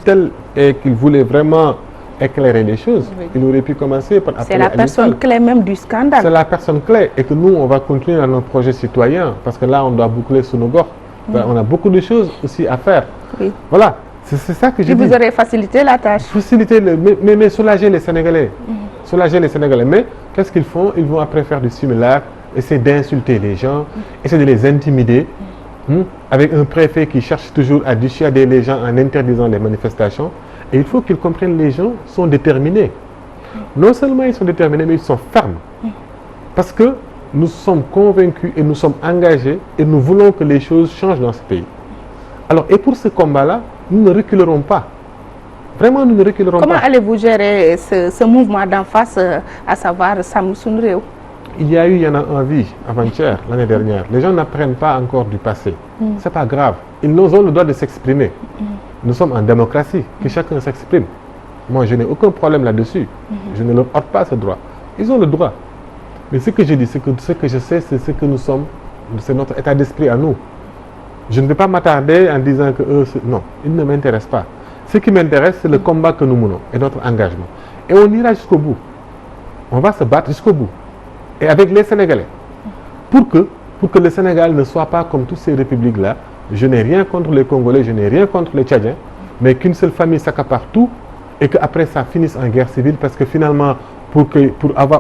tel est qu'il voulait vraiment éclairer les choses, oui, il aurait pu commencer par appeler c'est la personne clé même du scandale. C'est la personne clé. Et que nous, on va continuer dans notre projet citoyen, parce que là, on doit boucler sous nos gorges. On a beaucoup de choses aussi à faire. Oui. Voilà, c'est ça que je dis. Vous aurez facilité la tâche. Faciliter, mais soulager les Sénégalais. Soulager les Sénégalais. Mais qu'est-ce qu'ils font? Ils vont après faire du simulacre, essayer d'insulter les gens, essayer de les intimider, avec un préfet qui cherche toujours à dissuader les gens en interdisant les manifestations. Et il faut qu'ils comprennent que les gens sont déterminés. Non seulement ils sont déterminés, mais ils sont fermes. Parce que nous sommes convaincus et nous sommes engagés et nous voulons que les choses changent dans ce pays. Alors, et pour ce combat-là, nous ne reculerons pas. Vraiment, nous ne reculerons pas. Comment allez-vous gérer ce mouvement d'en face, à savoir Sàmm Sunu Réew? Il y a eu Y'en a envie avant-hier, l'année dernière. Les gens n'apprennent pas encore du passé. C'est pas grave. Ils ont le droit de s'exprimer. Nous sommes en démocratie, que chacun s'exprime. Moi, je n'ai aucun problème là-dessus. Je ne leur ôte pas ce droit. Ils ont le droit. Mais ce que je dis, ce que je sais, c'est ce que nous sommes, c'est notre état d'esprit à nous. Je ne vais pas m'attarder en disant que eux, non, ils ne m'intéressent pas. Ce qui m'intéresse, c'est le combat que nous menons et notre engagement. Et on ira jusqu'au bout. On va se battre jusqu'au bout. Et avec les Sénégalais. Pour que le Sénégal ne soit pas comme toutes ces républiques-là. Je n'ai rien contre les Congolais, je n'ai rien contre les Tchadiens, mais qu'une seule famille s'accapare tout et qu'après ça finisse en guerre civile parce que finalement, pour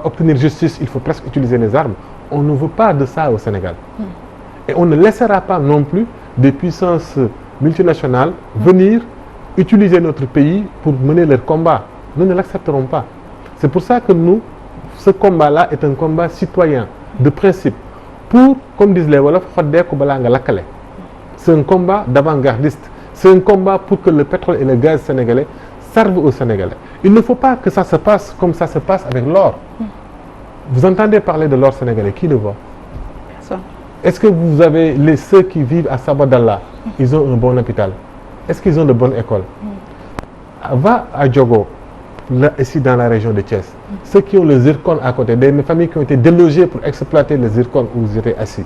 obtenir justice, il faut presque utiliser les armes. On ne veut pas de ça au Sénégal. Et on ne laissera pas non plus des puissances multinationales venir utiliser notre pays pour mener leur combat. Nous ne l'accepterons pas. C'est pour ça que nous, ce combat-là est un combat citoyen, de principe. Pour, comme disent les Wolofs, c'est un combat d'avant-gardiste. C'est un combat pour que le pétrole et le gaz sénégalais servent aux Sénégalais. Il ne faut pas que ça se passe comme ça se passe avec l'or. Vous entendez parler de l'or sénégalais, qui le voit? Personne. Est-ce que vous avez ceux qui vivent à Sabodala, ils ont un bon hôpital? Est-ce qu'ils ont de bonnes écoles? Va à Diogo, là, ici dans la région de Thiès. Ceux qui ont le zircon à côté, des familles qui ont été délogées pour exploiter le zircon où ils étaient assis.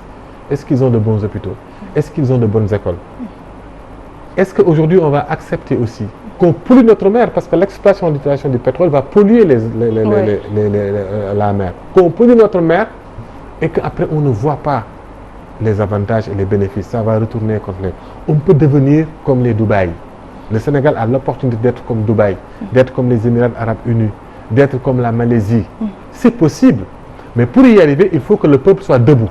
Est-ce qu'ils ont de bons hôpitaux? Est-ce qu'ils ont de bonnes écoles? Est-ce qu'aujourd'hui on va accepter aussi qu'on pollue notre mer parce que l'exploitation du pétrole va polluer la mer? Qu'on pollue notre mer et qu'après on ne voit pas les avantages et les bénéfices. Ça va retourner contre les... On peut devenir comme les Dubaï. Le Sénégal a l'opportunité d'être comme Dubaï, d'être comme les Émirats arabes unis, d'être comme la Malaisie. C'est possible. Mais pour y arriver, il faut que le peuple soit debout.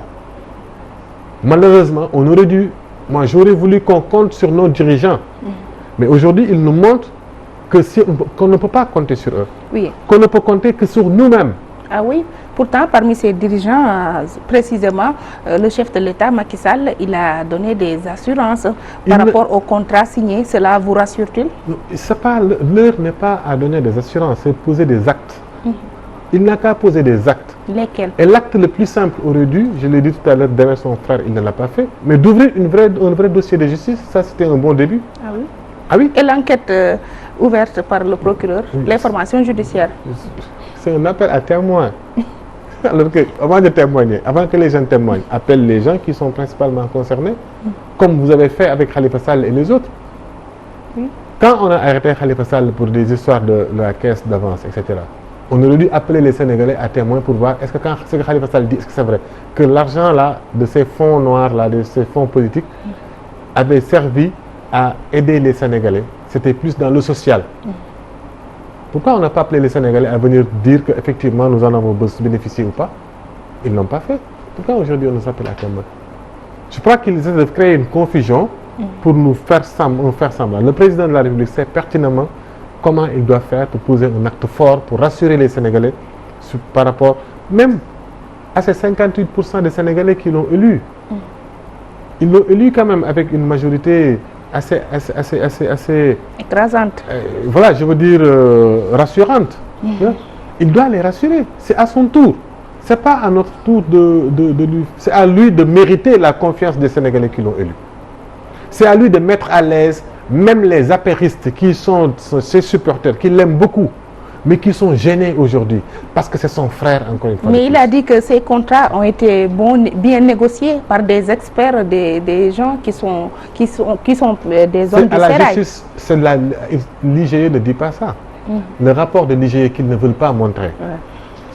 Malheureusement, on aurait dû... Moi, j'aurais voulu qu'on compte sur nos dirigeants. Mais aujourd'hui, ils nous montrent qu'on ne peut pas compter sur eux. Oui. Qu'on ne peut compter que sur nous-mêmes. Ah oui, pourtant, parmi ces dirigeants, précisément, le chef de l'État, Macky Sall, il a donné des assurances par rapport au contrat signé. Cela vous rassure-t-il? L'heure n'est pas à donner des assurances, c'est poser des actes. Il n'a qu'à poser des actes. Lesquels? Et l'acte le plus simple aurait dû, je l'ai dit tout à l'heure, derrière son frère, il ne l'a pas fait, mais d'ouvrir un vrai dossier de justice, ça c'était un bon début. Ah oui? Ah oui? Et l'enquête ouverte par le procureur, l'information judiciaire? C'est un appel à témoins. Alors que, avant de témoigner, avant que les gens témoignent, appelle les gens qui sont principalement concernés, comme vous avez fait avec Khalifa Sall et les autres. Oui. Quand on a arrêté Khalifa Sall pour des histoires de la caisse d'avance, etc., on aurait dû appeler les Sénégalais à témoins pour voir est-ce que quand ce que Khalifa Sall dit, est-ce que c'est vrai que l'argent là, de ces fonds noirs là, de ces fonds politiques, avait servi à aider les Sénégalais. C'était plus dans le social. Pourquoi on n'a pas appelé les Sénégalais à venir dire qu'effectivement nous en avons bénéficié ou pas? Ils ne l'ont pas fait. Pourquoi aujourd'hui on nous appelle à témoins? Je crois qu'ils essaient de créer une confusion pour nous faire semblant. Le président de la République sait pertinemment comment il doit faire pour poser un acte fort, pour rassurer les Sénégalais par rapport, même à ces 58% des Sénégalais qui l'ont élu. Ils l'ont élu quand même avec une majorité assez écrasante. Voilà, je veux dire rassurante. Il doit les rassurer. C'est à son tour. C'est pas à notre tour de lui. C'est à lui de mériter la confiance des Sénégalais qui l'ont élu. C'est à lui de mettre à l'aise même les apéristes qui sont ses supporters, qui l'aiment beaucoup, mais qui sont gênés aujourd'hui parce que c'est son frère encore une fois. Mais il a dit que ces contrats ont été bien négociés par des experts, des gens qui sont des hommes du sérail. La justice, l'IGE ne dit pas ça. Le rapport de l'IGE qu'ils ne veulent pas montrer. Ouais.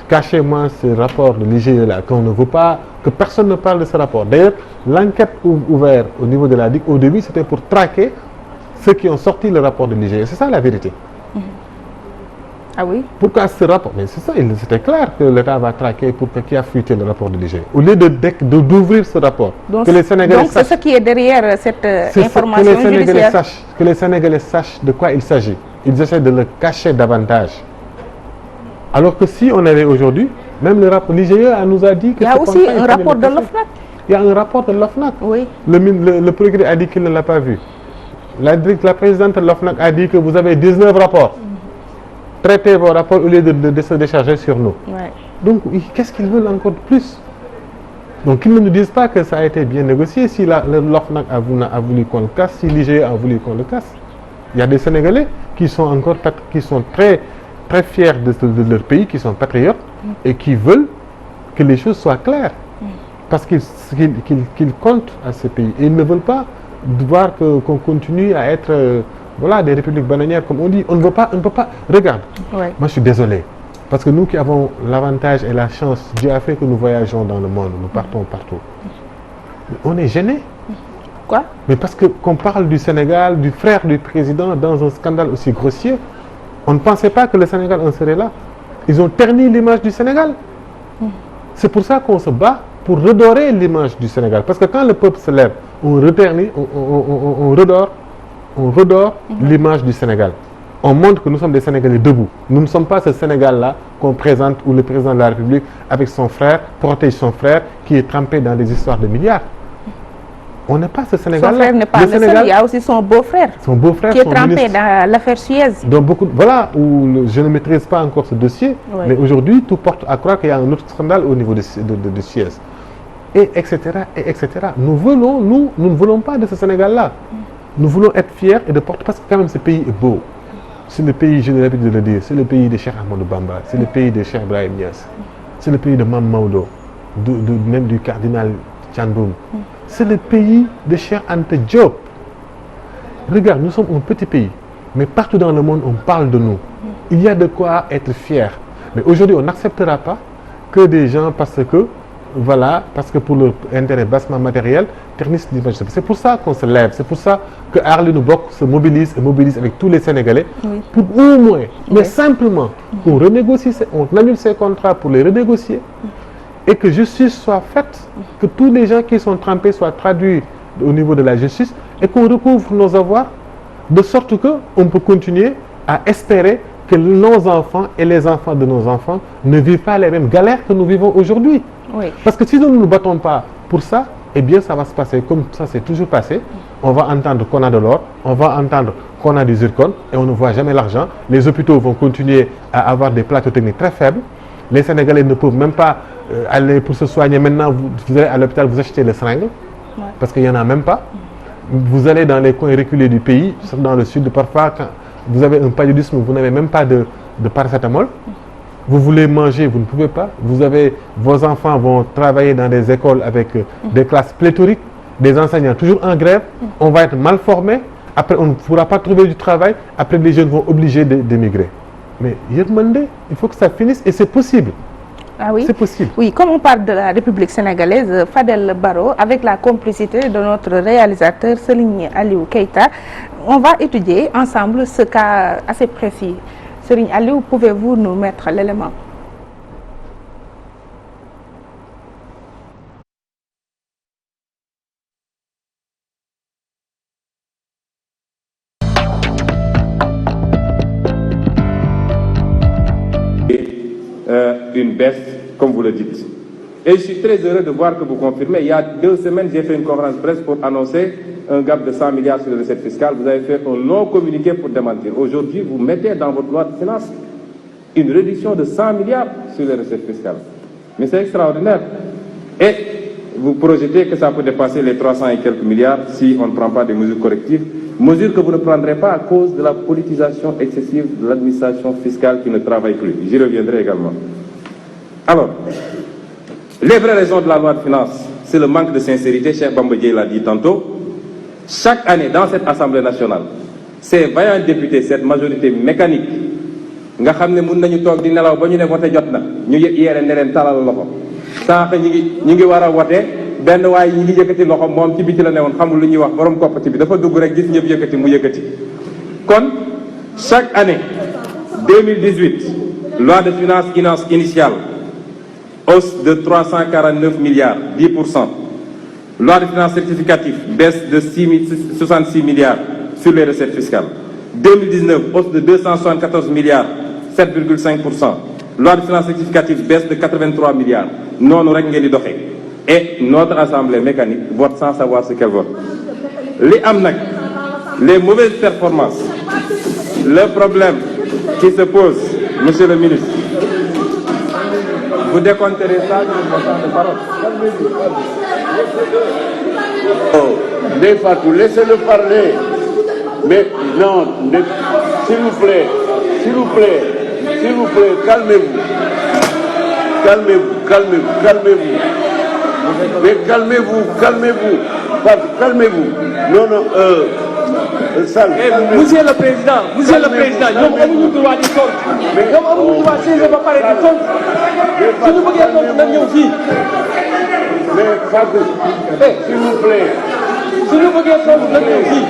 Cachez-moi ce rapport de l'IGE là, qu'on ne veut pas, que personne ne parle de ce rapport. D'ailleurs, l'enquête ouverte au niveau de la DIC, au début, c'était pour traquer ceux qui ont sorti le rapport de l'IGE. C'est ça la vérité. Ah oui? Pourquoi ce rapport? Mais c'est ça, c'était clair que l'État va traquer pour qui a fuité le rapport de l'IGE. Au lieu d'ouvrir ce rapport, donc, que les Sénégalais c'est ce qui est derrière cette information judiciaire. Que les Sénégalais sachent de quoi il s'agit. Ils essaient de le cacher davantage. Alors que si on avait aujourd'hui, même le rapport, l'IGE nous a dit que... Il y a aussi un rapport de l'OFNAC. Il y a un rapport de l'OFNAC. Oui. Le procureur a dit qu'il ne l'a pas vu. La présidente de l'OFNAC a dit que vous avez 19 rapports. Traitez vos rapports au lieu de se décharger sur nous. Ouais. Donc, qu'est-ce qu'ils veulent encore de plus? Donc, qu'ils ne nous disent pas que ça a été bien négocié. Si l'OFNAC a voulu qu'on le casse, si l'IGE a voulu qu'on le casse. Il y a des Sénégalais qui sont très, très fiers de leur pays, qui sont patriotes et qui veulent que les choses soient claires. Parce qu'ils comptent à ce pays. Et ils ne veulent pas voir qu'on continue à être voilà, des républiques bananières, comme on dit. On ne peut pas. Regarde, ouais. Moi je suis désolé. Parce que nous qui avons l'avantage et la chance, Dieu a fait que nous voyageons dans le monde, nous partons partout. On est gênés. Quoi? Mais parce qu'on parle du Sénégal, du frère du président, dans un scandale aussi grossier, on ne pensait pas que le Sénégal en serait là. Ils ont terni l'image du Sénégal. C'est pour ça qu'on se bat pour redorer l'image du Sénégal. Parce que quand le peuple se lève, on redore l'image du Sénégal. On montre que nous sommes des Sénégalais debout. Nous ne sommes pas ce Sénégal-là qu'on présente où le président de la République, avec son frère, protège son frère qui est trempé dans des histoires de milliards. On n'est pas ce Sénégal-là. Son frère n'est pas le seul, il y a aussi son beau-frère. Son beau-frère, qui est trempé dans l'affaire Suez. Donc voilà, où je ne maîtrise pas encore ce dossier, ouais. Mais aujourd'hui, tout porte à croire qu'il y a un autre scandale au niveau de Suez. Et etc., et etc. Nous ne voulons pas de ce Sénégal-là. Nous voulons être fiers et de porter, parce que quand même ce pays est beau. C'est le pays, j'ai l'habitude de le dire, c'est le pays de Cheikh Ahmadou Bamba, c'est le pays de Cheikh Ibrahim Niass, c'est le pays de Mame Maodo, même du cardinal Thiandoum. C'est le pays de Cheikh Anta Diop. Regarde, nous sommes un petit pays, mais partout dans le monde, on parle de nous. Il y a de quoi être fier. Mais aujourd'hui, on n'acceptera pas que des gens, parce que pour leur intérêt bassement matériel, ternissent l'image. C'est pour ça qu'on se lève, c'est pour ça que Arli Noubok se mobilise avec tous les Sénégalais, oui. Pour au moins, mais simplement, qu'on renégocie, on annule ces contrats pour les renégocier, et que justice soit faite, que tous les gens qui sont trempés soient traduits au niveau de la justice, et qu'on recouvre nos avoirs, de sorte qu'on peut continuer à espérer que nos enfants et les enfants de nos enfants ne vivent pas les mêmes galères que nous vivons aujourd'hui. Oui. Parce que si nous ne nous battons pas pour ça, eh bien ça va se passer comme ça s'est toujours passé. On va entendre qu'on a de l'or, on va entendre qu'on a du zircon et on ne voit jamais l'argent. Les hôpitaux vont continuer à avoir des plateaux techniques très faibles. Les Sénégalais ne peuvent même pas aller pour se soigner. Maintenant, vous allez à l'hôpital, vous achetez le seringue, parce qu'il n'y en a même pas. Vous allez dans les coins reculés du pays, dans le sud, parfois, quand vous avez un paludisme, vous n'avez même pas de paracétamol. Vous voulez manger, vous ne pouvez pas. Vos enfants vont travailler dans des écoles avec des classes pléthoriques, des enseignants toujours en grève. On va être mal formés. Après, on ne pourra pas trouver du travail. Après, les jeunes vont obligés d'émigrer. Mais Yermande, il faut que ça finisse et c'est possible. Ah oui? C'est possible. Oui, comme on parle de la République sénégalaise, Fadel Barro, avec la complicité de notre réalisateur Serigne Aliou Keita, on va étudier ensemble ce cas assez précis. Serigne Aliou, pouvez-vous nous mettre l'élément? Une baisse, comme vous le dites. Et je suis très heureux de voir que vous confirmez. Il y a 2 semaines, j'ai fait une conférence de presse pour annoncer un gap de 100 milliards sur les recettes fiscales. Vous avez fait un non communiqué pour démentir. Aujourd'hui, vous mettez dans votre loi de finances une réduction de 100 milliards sur les recettes fiscales. Mais c'est extraordinaire. Et vous projetez que ça peut dépasser les 300 et quelques milliards si on ne prend pas des mesures correctives. Mesures que vous ne prendrez pas à cause de la politisation excessive de l'administration fiscale qui ne travaille plus. J'y reviendrai également. Alors, les vraies raisons de la loi de finances, c'est le manque de sincérité. Cheikh Bamba Dièye l'a dit tantôt. Chaque année, dans cette Assemblée nationale, ces vaillants députés, cette majorité mécanique, nga xam ne mun nañu toog di nelaw ba ñu ne voté jot na ñu yeere ne leen talal loxo sànq ñi ngi war a voté benn waaye ñi ngi yëkkati loxo moom ci biti la ne woon xamul lu ñuy wax borom koppati bi dafa dugg rek gis ñëpp yëkkati mu yëkkati. Kon chaque année 2018 loi de finances initiale hausse de 349 milliards 10%. Loi de finances rectificative baisse de 66 milliards sur les recettes fiscales. 2019 hausse de 274 milliards 7,5%. Loi de finances rectificative baisse de 83 milliards. Non, nous règne les doxé. Et notre assemblée mécanique vote sans savoir ce qu'elle vote. Les AMNAC, les mauvaises performances, le problème qui se pose, monsieur le ministre, vous décompterez ça sur votre temps de parole. Oh, laissez-le parler. Mais non, s'il vous plaît, calmez-vous. Calmez-vous. Mais calmez-vous. Calmez-vous. Non, Sall. Monsieur le Président, ñoom amuñu droit di tontu. ñoom amuñu droit si ba pare di tontu. suñu bëggee tontu nañ ñëw fii. Mais Fatou, s'il vous plaît. suñu bëggee tontu nañ ñëw fii.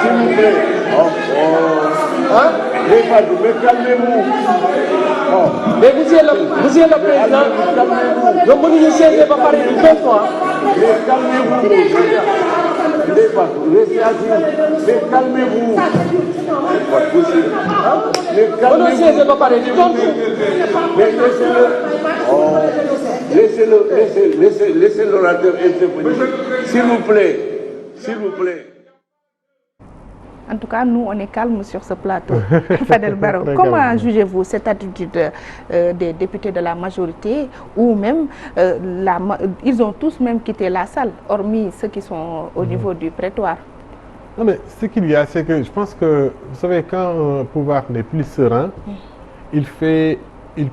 S'il vous plaît. Hein? Mais Fatou, mais calmez-vous. Mais monsieur le Président, ñoom mënuñu siéger ba pare di tontu. Mais calmez-vous. Mais Fatou, restez assis. Mais calmez-vous. Mais mënoo siéger ba pare di tontu. Mais laissez l'orateur intervenir. S'il vous plaît. En tout cas, nous, on est calme sur ce plateau. Fadel Barro, comment jugez-vous cette attitude des députés de la majorité ou même, ils ont tous même quitté la salle, hormis ceux qui sont au niveau du prétoire? Non, mais ce qu'il y a, c'est que je pense que, vous savez, quand un pouvoir n'est plus serein, il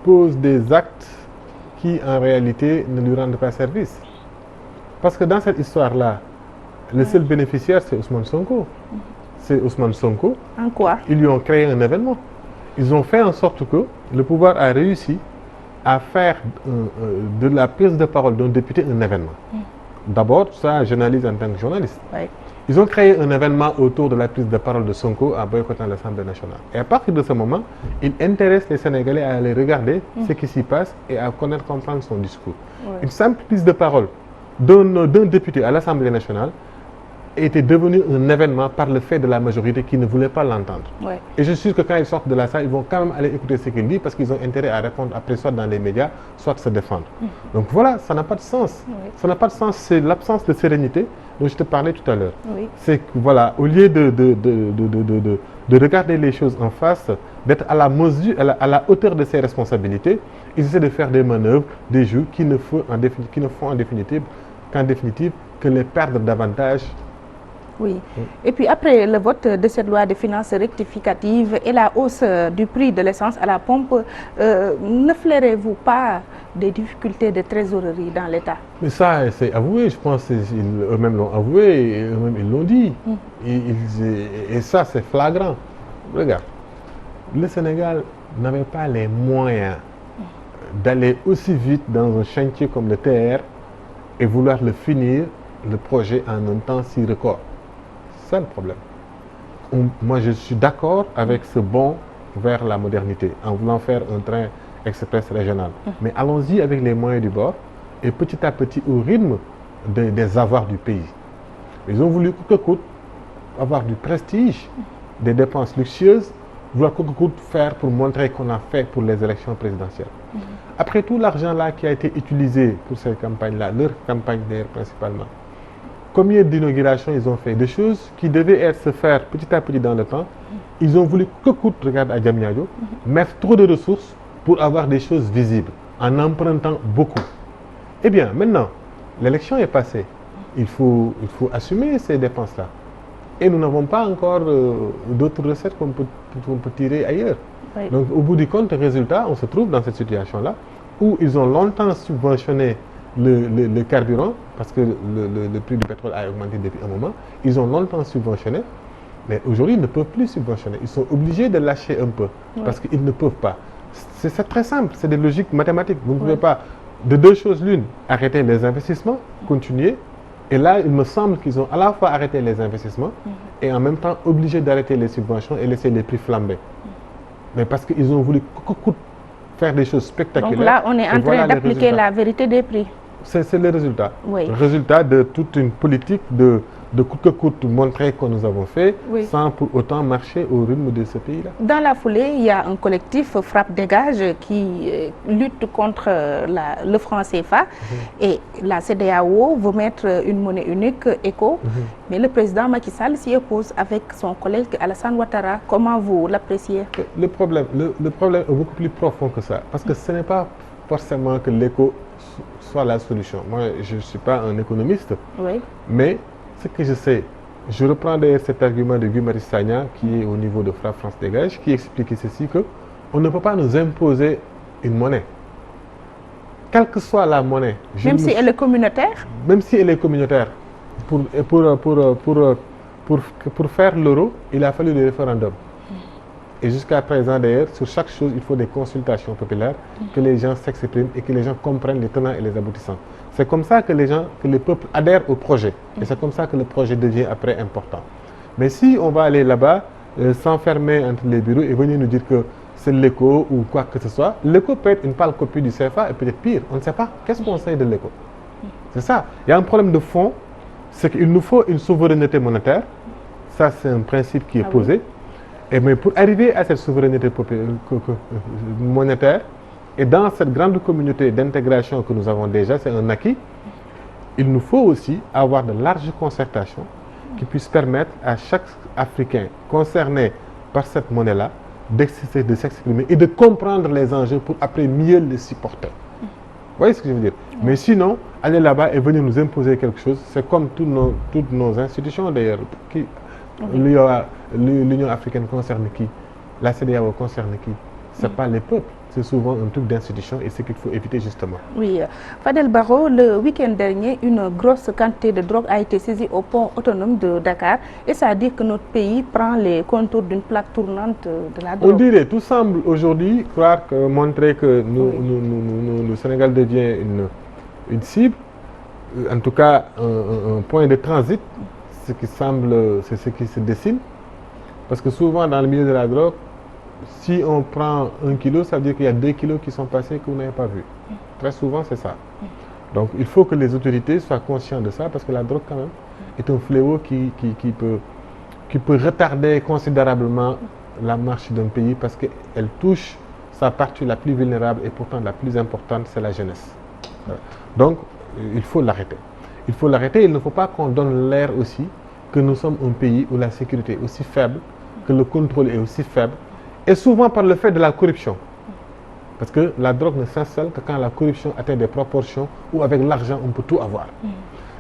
pose des actes qui, en réalité, ne lui rendent pas service. Parce que dans cette histoire-là, le seul bénéficiaire, c'est Ousmane Sonko. C'est Ousmane Sonko. En quoi? Ils lui ont créé un événement. Ils ont fait en sorte que le pouvoir a réussi à faire de la prise de parole d'un député un événement. D'abord, ça, j'analyse en tant que journaliste. Oui. Ils ont créé un événement autour de la prise de parole de Sonko en boycottant l'Assemblée nationale. Et à partir de ce moment, ils intéressent les Sénégalais à aller regarder ce qui s'y passe et à comprendre son discours. Oui. Une simple prise de parole d'un député à l'Assemblée nationale était devenu un événement par le fait de la majorité qui ne voulait pas l'entendre. Ouais. Et je suis sûr que quand ils sortent de la salle, ils vont quand même aller écouter ce qu'il dit parce qu'ils ont intérêt à répondre après, soit dans les médias, soit se défendre. Donc voilà, ça n'a pas de sens. Oui. Ça n'a pas de sens, c'est l'absence de sérénité dont je te parlais tout à l'heure. Oui. C'est que voilà, au lieu de regarder les choses en face, d'être à la mesure, à la hauteur de ses responsabilités, ils essaient de faire des manœuvres, des jeux qui ne font en définitive que les perdre davantage. Oui. Et puis après le vote de cette loi de finances rectificative et la hausse du prix de l'essence à la pompe, ne flairez-vous pas des difficultés de trésorerie dans l'État? Mais ça, c'est avoué, je pense eux-mêmes l'ont avoué, et eux-mêmes ils l'ont dit. Et ça, c'est flagrant. Regarde, le Sénégal n'avait pas les moyens d'aller aussi vite dans un chantier comme le TR et vouloir le finir, le projet, en un temps si record. C'est ça le problème. Moi, je suis d'accord avec ce bond vers la modernité, en voulant faire un train express régional. Mais allons-y avec les moyens du bord et petit à petit au rythme des avoirs du pays. Ils ont voulu coûte que coûte avoir du prestige, des dépenses luxueuses, vouloir coûte que coûte faire pour montrer qu'on a fait pour les élections présidentielles. Après tout l'argent là qui a été utilisé pour ces campagnes-là, leur campagne d'ailleurs principalement, combien d'inaugurations ils ont fait, des choses qui devaient se faire petit à petit dans le temps, ils ont voulu que coûte, regarde à Diamniadio, mettre trop de ressources pour avoir des choses visibles, en empruntant beaucoup. Eh bien, maintenant, l'élection est passée. Il faut assumer ces dépenses-là. Et nous n'avons pas encore d'autres recettes qu'on peut tirer ailleurs. Oui. Donc, au bout du compte, résultat, on se trouve dans cette situation-là où ils ont longtemps subventionné le carburant, parce que le prix du pétrole a augmenté depuis un moment. Ils ont longtemps subventionné, mais aujourd'hui, ils ne peuvent plus subventionner. Ils sont obligés de lâcher un peu, parce qu'ils ne peuvent pas. C'est très simple, c'est des logiques mathématiques. Vous ne pouvez pas, de deux choses l'une, arrêter les investissements, continuer. Et là, il me semble qu'ils ont à la fois arrêté les investissements et en même temps obligé d'arrêter les subventions et laisser les prix flamber. Mais parce qu'ils ont voulu faire des choses spectaculaires. Donc là, on est en train d'appliquer la vérité des prix. C'est le résultat. Oui. Le résultat de toute une politique de coûte que coûte montrer que nous avons fait, sans pour autant marcher au rythme de ce pays-là. Dans la foulée, il y a un collectif Frappe Dégage qui lutte contre le franc CFA et la CEDEAO veut mettre une monnaie unique éco, mais le président Macky Sall s'y oppose avec son collègue Alassane Ouattara. Comment vous l'appréciez? Le problème est beaucoup plus profond que ça, parce que ce n'est pas forcément que l'éco soit la solution. Moi, je ne suis pas un économiste, mais ce que je sais, je reprends d'ailleurs cet argument de Guy Marius Sagna qui est au niveau de Frappe France Dégage, qui expliquait ceci, qu'on ne peut pas nous imposer une monnaie. Quelle que soit la monnaie. Même si elle est communautaire? Même si elle est communautaire. Pour faire l'euro, il a fallu des référendums. Et jusqu'à présent d'ailleurs, sur chaque chose, il faut des consultations populaires, que les gens s'expriment et que les gens comprennent les tenants et les aboutissants. C'est comme ça que les peuples adhèrent au projet. Et c'est comme ça que le projet devient après important. Mais si on va aller là-bas, s'enfermer entre les bureaux et venir nous dire que c'est l'éco ou quoi que ce soit, l'éco peut être une pâle copie du CFA et peut-être pire. On ne sait pas. Qu'est-ce qu'on sait de l'éco? C'est ça. Il y a un problème de fond, c'est qu'il nous faut une souveraineté monétaire. Ça, c'est un principe qui est posé. Mais pour arriver à cette souveraineté monétaire, et dans cette grande communauté d'intégration que nous avons déjà, c'est un acquis, il nous faut aussi avoir de larges concertations qui puissent permettre à chaque Africain concerné par cette monnaie-là de s'exprimer et de comprendre les enjeux pour après mieux les supporter. Vous voyez ce que je veux dire? Mais sinon, aller là-bas et venir nous imposer quelque chose, c'est comme toutes nos institutions d'ailleurs. L'Union africaine concerne qui? La CEDEAO concerne qui? Ce n'est pas les peuples, c'est souvent un truc d'institution et c'est qu'il faut éviter justement. Oui, Fadel Barro, le week-end dernier, une grosse quantité de drogue a été saisie au port autonome de Dakar et ça dit que notre pays prend les contours d'une plaque tournante de la drogue. On dirait, tout semble aujourd'hui montrer que le Sénégal devient une cible, en tout cas un point de transit. Ce qui semble, c'est ce qui se dessine. Parce que souvent, dans le milieu de la drogue, si on prend 1 kilo, ça veut dire qu'il y a 2 kilos qui sont passés que vous n'avez pas vu. Très souvent, c'est ça. Donc, il faut que les autorités soient conscientes de ça, parce que la drogue, quand même, est un fléau qui peut retarder considérablement la marche d'un pays, parce qu'elle touche sa partie la plus vulnérable et pourtant la plus importante, c'est la jeunesse. Donc, il faut l'arrêter. Il faut l'arrêter. Il ne faut pas qu'on donne l'air aussi que nous sommes un pays où la sécurité est aussi faible, que le contrôle est aussi faible, et souvent par le fait de la corruption. Parce que la drogue ne s'installe que quand la corruption atteint des proportions où avec l'argent on peut tout avoir.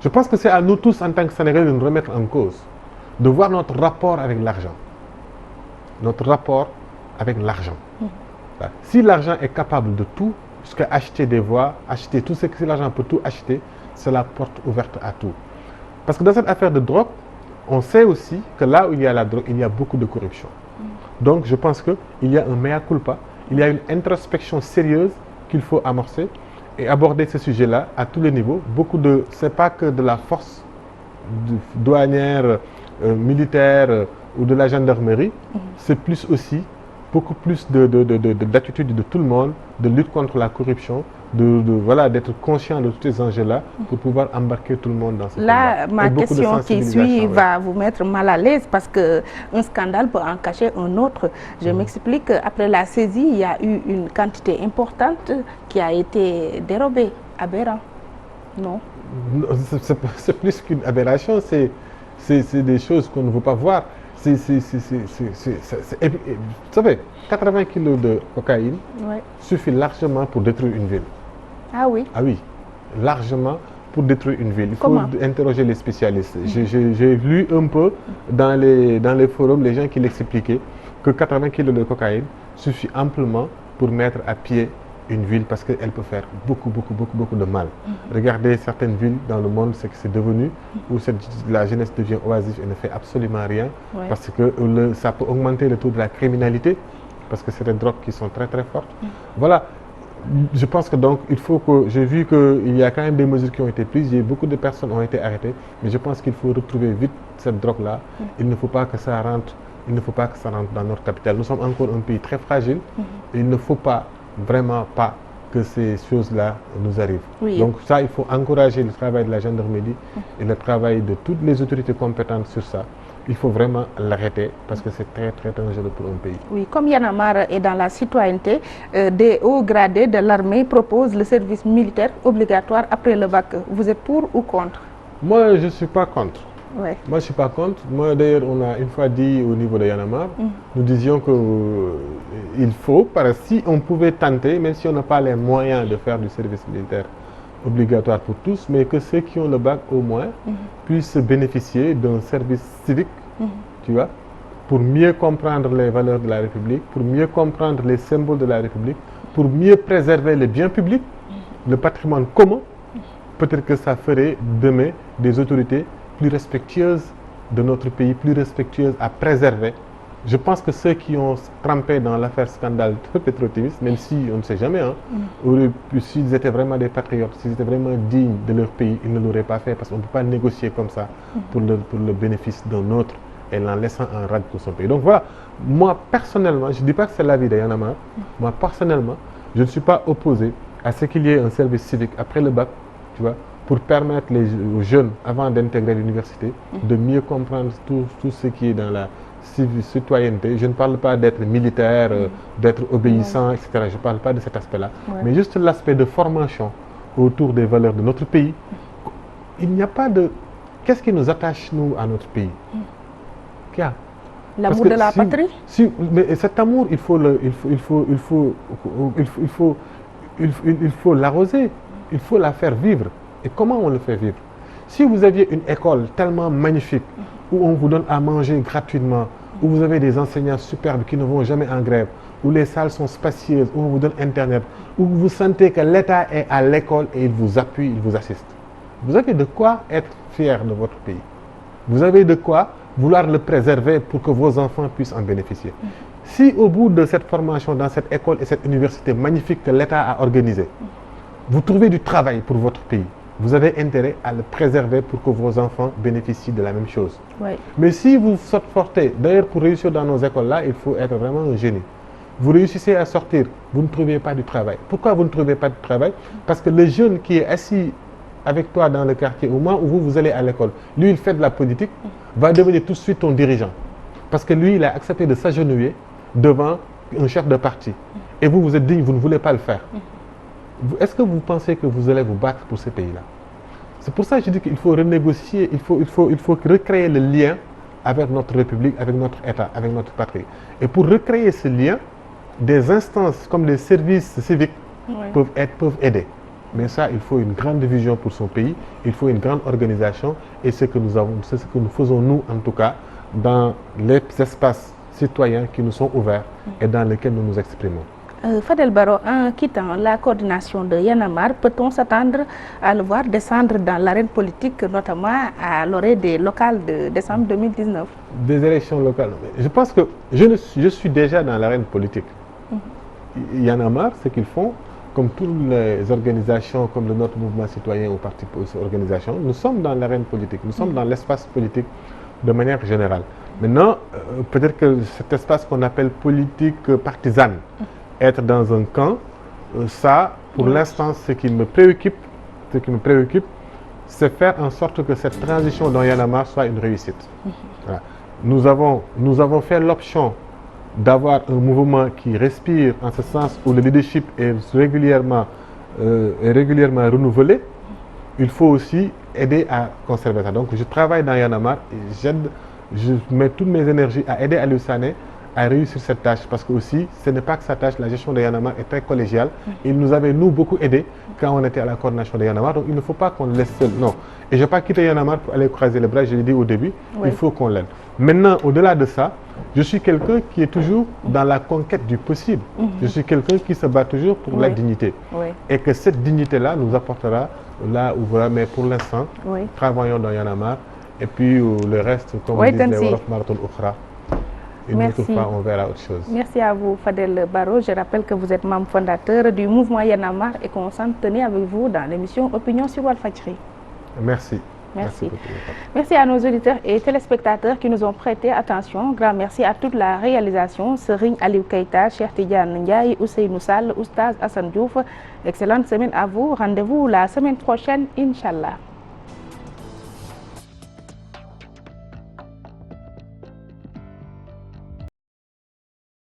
Je pense que c'est à nous tous en tant que Sénégalais de nous remettre en cause, de voir notre rapport avec l'argent. Notre rapport avec l'argent. Si l'argent est capable de tout, jusqu'à acheter des voies, acheter tout ce que l'argent peut tout acheter, c'est la porte ouverte à tout. Parce que dans cette affaire de drogue, on sait aussi que là où il y a la drogue, il y a beaucoup de corruption. Donc je pense qu'il y a un mea culpa, il y a une introspection sérieuse qu'il faut amorcer et aborder ce sujet-là à tous les niveaux. Ce n'est pas que de la force douanière, militaire ou de la gendarmerie, c'est plus aussi beaucoup plus d'attitude de tout le monde, de lutte contre la corruption, voilà, d'être conscient de tous ces enjeux-là pour pouvoir embarquer tout le monde dans ce combat. Là, ma question qui suit va vous mettre mal à l'aise parce qu'un scandale peut en cacher un autre. Je m'explique, après la saisie, il y a eu une quantité importante qui a été dérobée. Aberrant, non? C'est plus qu'une aberration, c'est des choses qu'on ne veut pas voir. Vous savez, 80 kilos de cocaïne suffit largement pour détruire une ville. Ah oui? Ah oui, largement pour détruire une ville. Il faut interroger les spécialistes. J'ai lu un peu dans les forums les gens qui l'expliquaient que 80 kilos de cocaïne suffit amplement pour mettre à pied une ville parce qu'elle peut faire beaucoup de mal. Regardez certaines villes dans le monde, c'est que c'est devenu, où la jeunesse devient oisive et ne fait absolument rien, parce que ça peut augmenter le taux de la criminalité, parce que c'est des drogues qui sont très fortes. Voilà, je pense que donc, il faut que, j'ai vu qu'il y a quand même des mesures qui ont été prises, beaucoup de personnes ont été arrêtées, mais je pense qu'il faut retrouver vite cette drogue-là. Il ne faut pas que ça rentre, dans notre capitale. Nous sommes encore un pays très fragile, et il ne faut pas vraiment pas que ces choses-là nous arrivent. Oui. Donc ça, il faut encourager le travail de la gendarmerie et le travail de toutes les autorités compétentes sur ça. Il faut vraiment l'arrêter parce que c'est très dangereux pour un pays. Oui, comme Y'en a marre est dans la citoyenneté, des hauts gradés de l'armée proposent le service militaire obligatoire après le bac. Vous êtes pour ou contre? Moi, je ne suis pas contre. Ouais. Moi, je ne suis pas contre. Moi, d'ailleurs, on a une fois dit au niveau de Y'en a marre, nous disions qu'il faut, si on pouvait tenter, même si on n'a pas les moyens de faire du service militaire obligatoire pour tous, mais que ceux qui ont le bac au moins puissent bénéficier d'un service civique, tu vois, pour mieux comprendre les valeurs de la République, pour mieux comprendre les symboles de la République, pour mieux préserver les biens publics, le patrimoine commun. Peut-être que ça ferait demain des autorités plus respectueuses de notre pays, plus respectueuses à préserver. Je pense que ceux qui ont trempé dans l'affaire scandale de Petro-Tim, même si on ne sait jamais, s'ils étaient vraiment des patriotes, s'ils étaient vraiment dignes de leur pays, ils ne l'auraient pas fait parce qu'on ne peut pas négocier comme ça pour le bénéfice d'un autre et en laissant un rade pour son pays. Donc voilà, moi personnellement, je ne dis pas que c'est l'avis de Y'en a marre, moi personnellement, je ne suis pas opposé à ce qu'il y ait un service civique après le bac, tu vois, pour permettre aux jeunes, avant d'intégrer l'université, de mieux comprendre tout ce qui est dans la citoyenneté. Je ne parle pas d'être militaire, d'être obéissant, etc. Je ne parle pas de cet aspect-là. Mais juste l'aspect de formation autour des valeurs de notre pays. Il n'y a pas de... Qu'est-ce qui nous attache, nous, à notre pays? L'amour de la patrie? Mais cet amour, il faut l'arroser. Il faut la faire vivre. Et comment on le fait vivre? Si vous aviez une école tellement magnifique, où on vous donne à manger gratuitement, où vous avez des enseignants superbes qui ne vont jamais en grève, où les salles sont spacieuses, où on vous donne Internet, où vous sentez que l'État est à l'école et il vous appuie, il vous assiste. Vous avez de quoi être fier de votre pays. Vous avez de quoi vouloir le préserver pour que vos enfants puissent en bénéficier. Si au bout de cette formation dans cette école et cette université magnifique que l'État a organisée, vous trouvez du travail pour votre pays, vous avez intérêt à le préserver pour que vos enfants bénéficient de la même chose. Oui. Mais si vous sortez, d'ailleurs pour réussir dans nos écoles-là, il faut être vraiment un génie. Vous réussissez à sortir, vous ne trouvez pas du travail. Pourquoi vous ne trouvez pas de travail? Parce que le jeune qui est assis avec toi dans le quartier, au moment où vous allez à l'école, lui il fait de la politique, va devenir tout de suite ton dirigeant. Parce que lui il a accepté de s'agenouiller devant un chef de parti. Et vous êtes digne, vous ne voulez pas le faire. Est-ce que vous pensez que vous allez vous battre pour ces pays-là? C'est pour ça que je dis qu'il faut renégocier, il faut recréer le lien avec notre République, avec notre État, avec notre patrie. Et pour recréer ce lien, des instances comme les services civiques peuvent aider. Mais ça, il faut une grande vision pour son pays, il faut une grande organisation. Et c'est ce que nous faisons nous, en tout cas, dans les espaces citoyens qui nous sont ouverts et dans lesquels nous nous exprimons. Fadel Barro, en quittant la coordination de Y'en a marre, peut-on s'attendre à le voir descendre dans l'arène politique, notamment à l'orée des locales de décembre 2019? Des élections locales. Je pense que je suis déjà dans l'arène politique. Y'en a marre, ce qu'ils font, comme toutes les organisations, comme notre mouvement citoyen ou parti organisation, nous sommes dans l'arène politique, nous sommes dans l'espace politique de manière générale. Maintenant, peut-être que cet espace qu'on appelle politique partisane, être dans un camp, ça, pour l'instant, ce qui me préoccupe, c'est faire en sorte que cette transition dans Y en a marre soit une réussite. Voilà. Nous avons fait l'option d'avoir un mouvement qui respire en ce sens où le leadership est régulièrement renouvelé. Il faut aussi aider à conserver ça. Donc je travaille dans Y en a marre et je mets toutes mes énergies à aider Aliou Sané à réussir cette tâche parce que aussi ce n'est pas que sa tâche, la gestion de Y en a marre est très collégiale. Il nous avait beaucoup aidé quand on était à la coordination de Y en a marre, donc il ne faut pas qu'on le laisse seul. Non. Et je ne vais pas quitter Y en a marre pour aller croiser les bras, je l'ai dit au début, il faut qu'on l'aide. Maintenant, au-delà de ça, je suis quelqu'un qui est toujours dans la conquête du possible. Je suis quelqu'un qui se bat toujours pour la dignité. Et que cette dignité-là nous apportera là où voilà, mais pour l'instant, travaillons dans Y en a marre. Et puis le reste, comme disent les Wolof Marathon Ukhra, une autre fois, on verra autre chose. Merci à vous, Fadel Barro. Je rappelle que vous êtes membre fondateur du mouvement Y en a marre et qu'on s'en tenait avec vous dans l'émission Opinion sur Walfadjri. Merci. Merci. Merci à nos auditeurs et téléspectateurs qui nous ont prêté attention. Grand merci à toute la réalisation. Serigne Aliou Keita, Cheikh Tidiane Ndiaye, Ousseynou Sall, Oustaz Hassan Diouf. Excellente semaine à vous. Rendez-vous la semaine prochaine, Inch'Allah.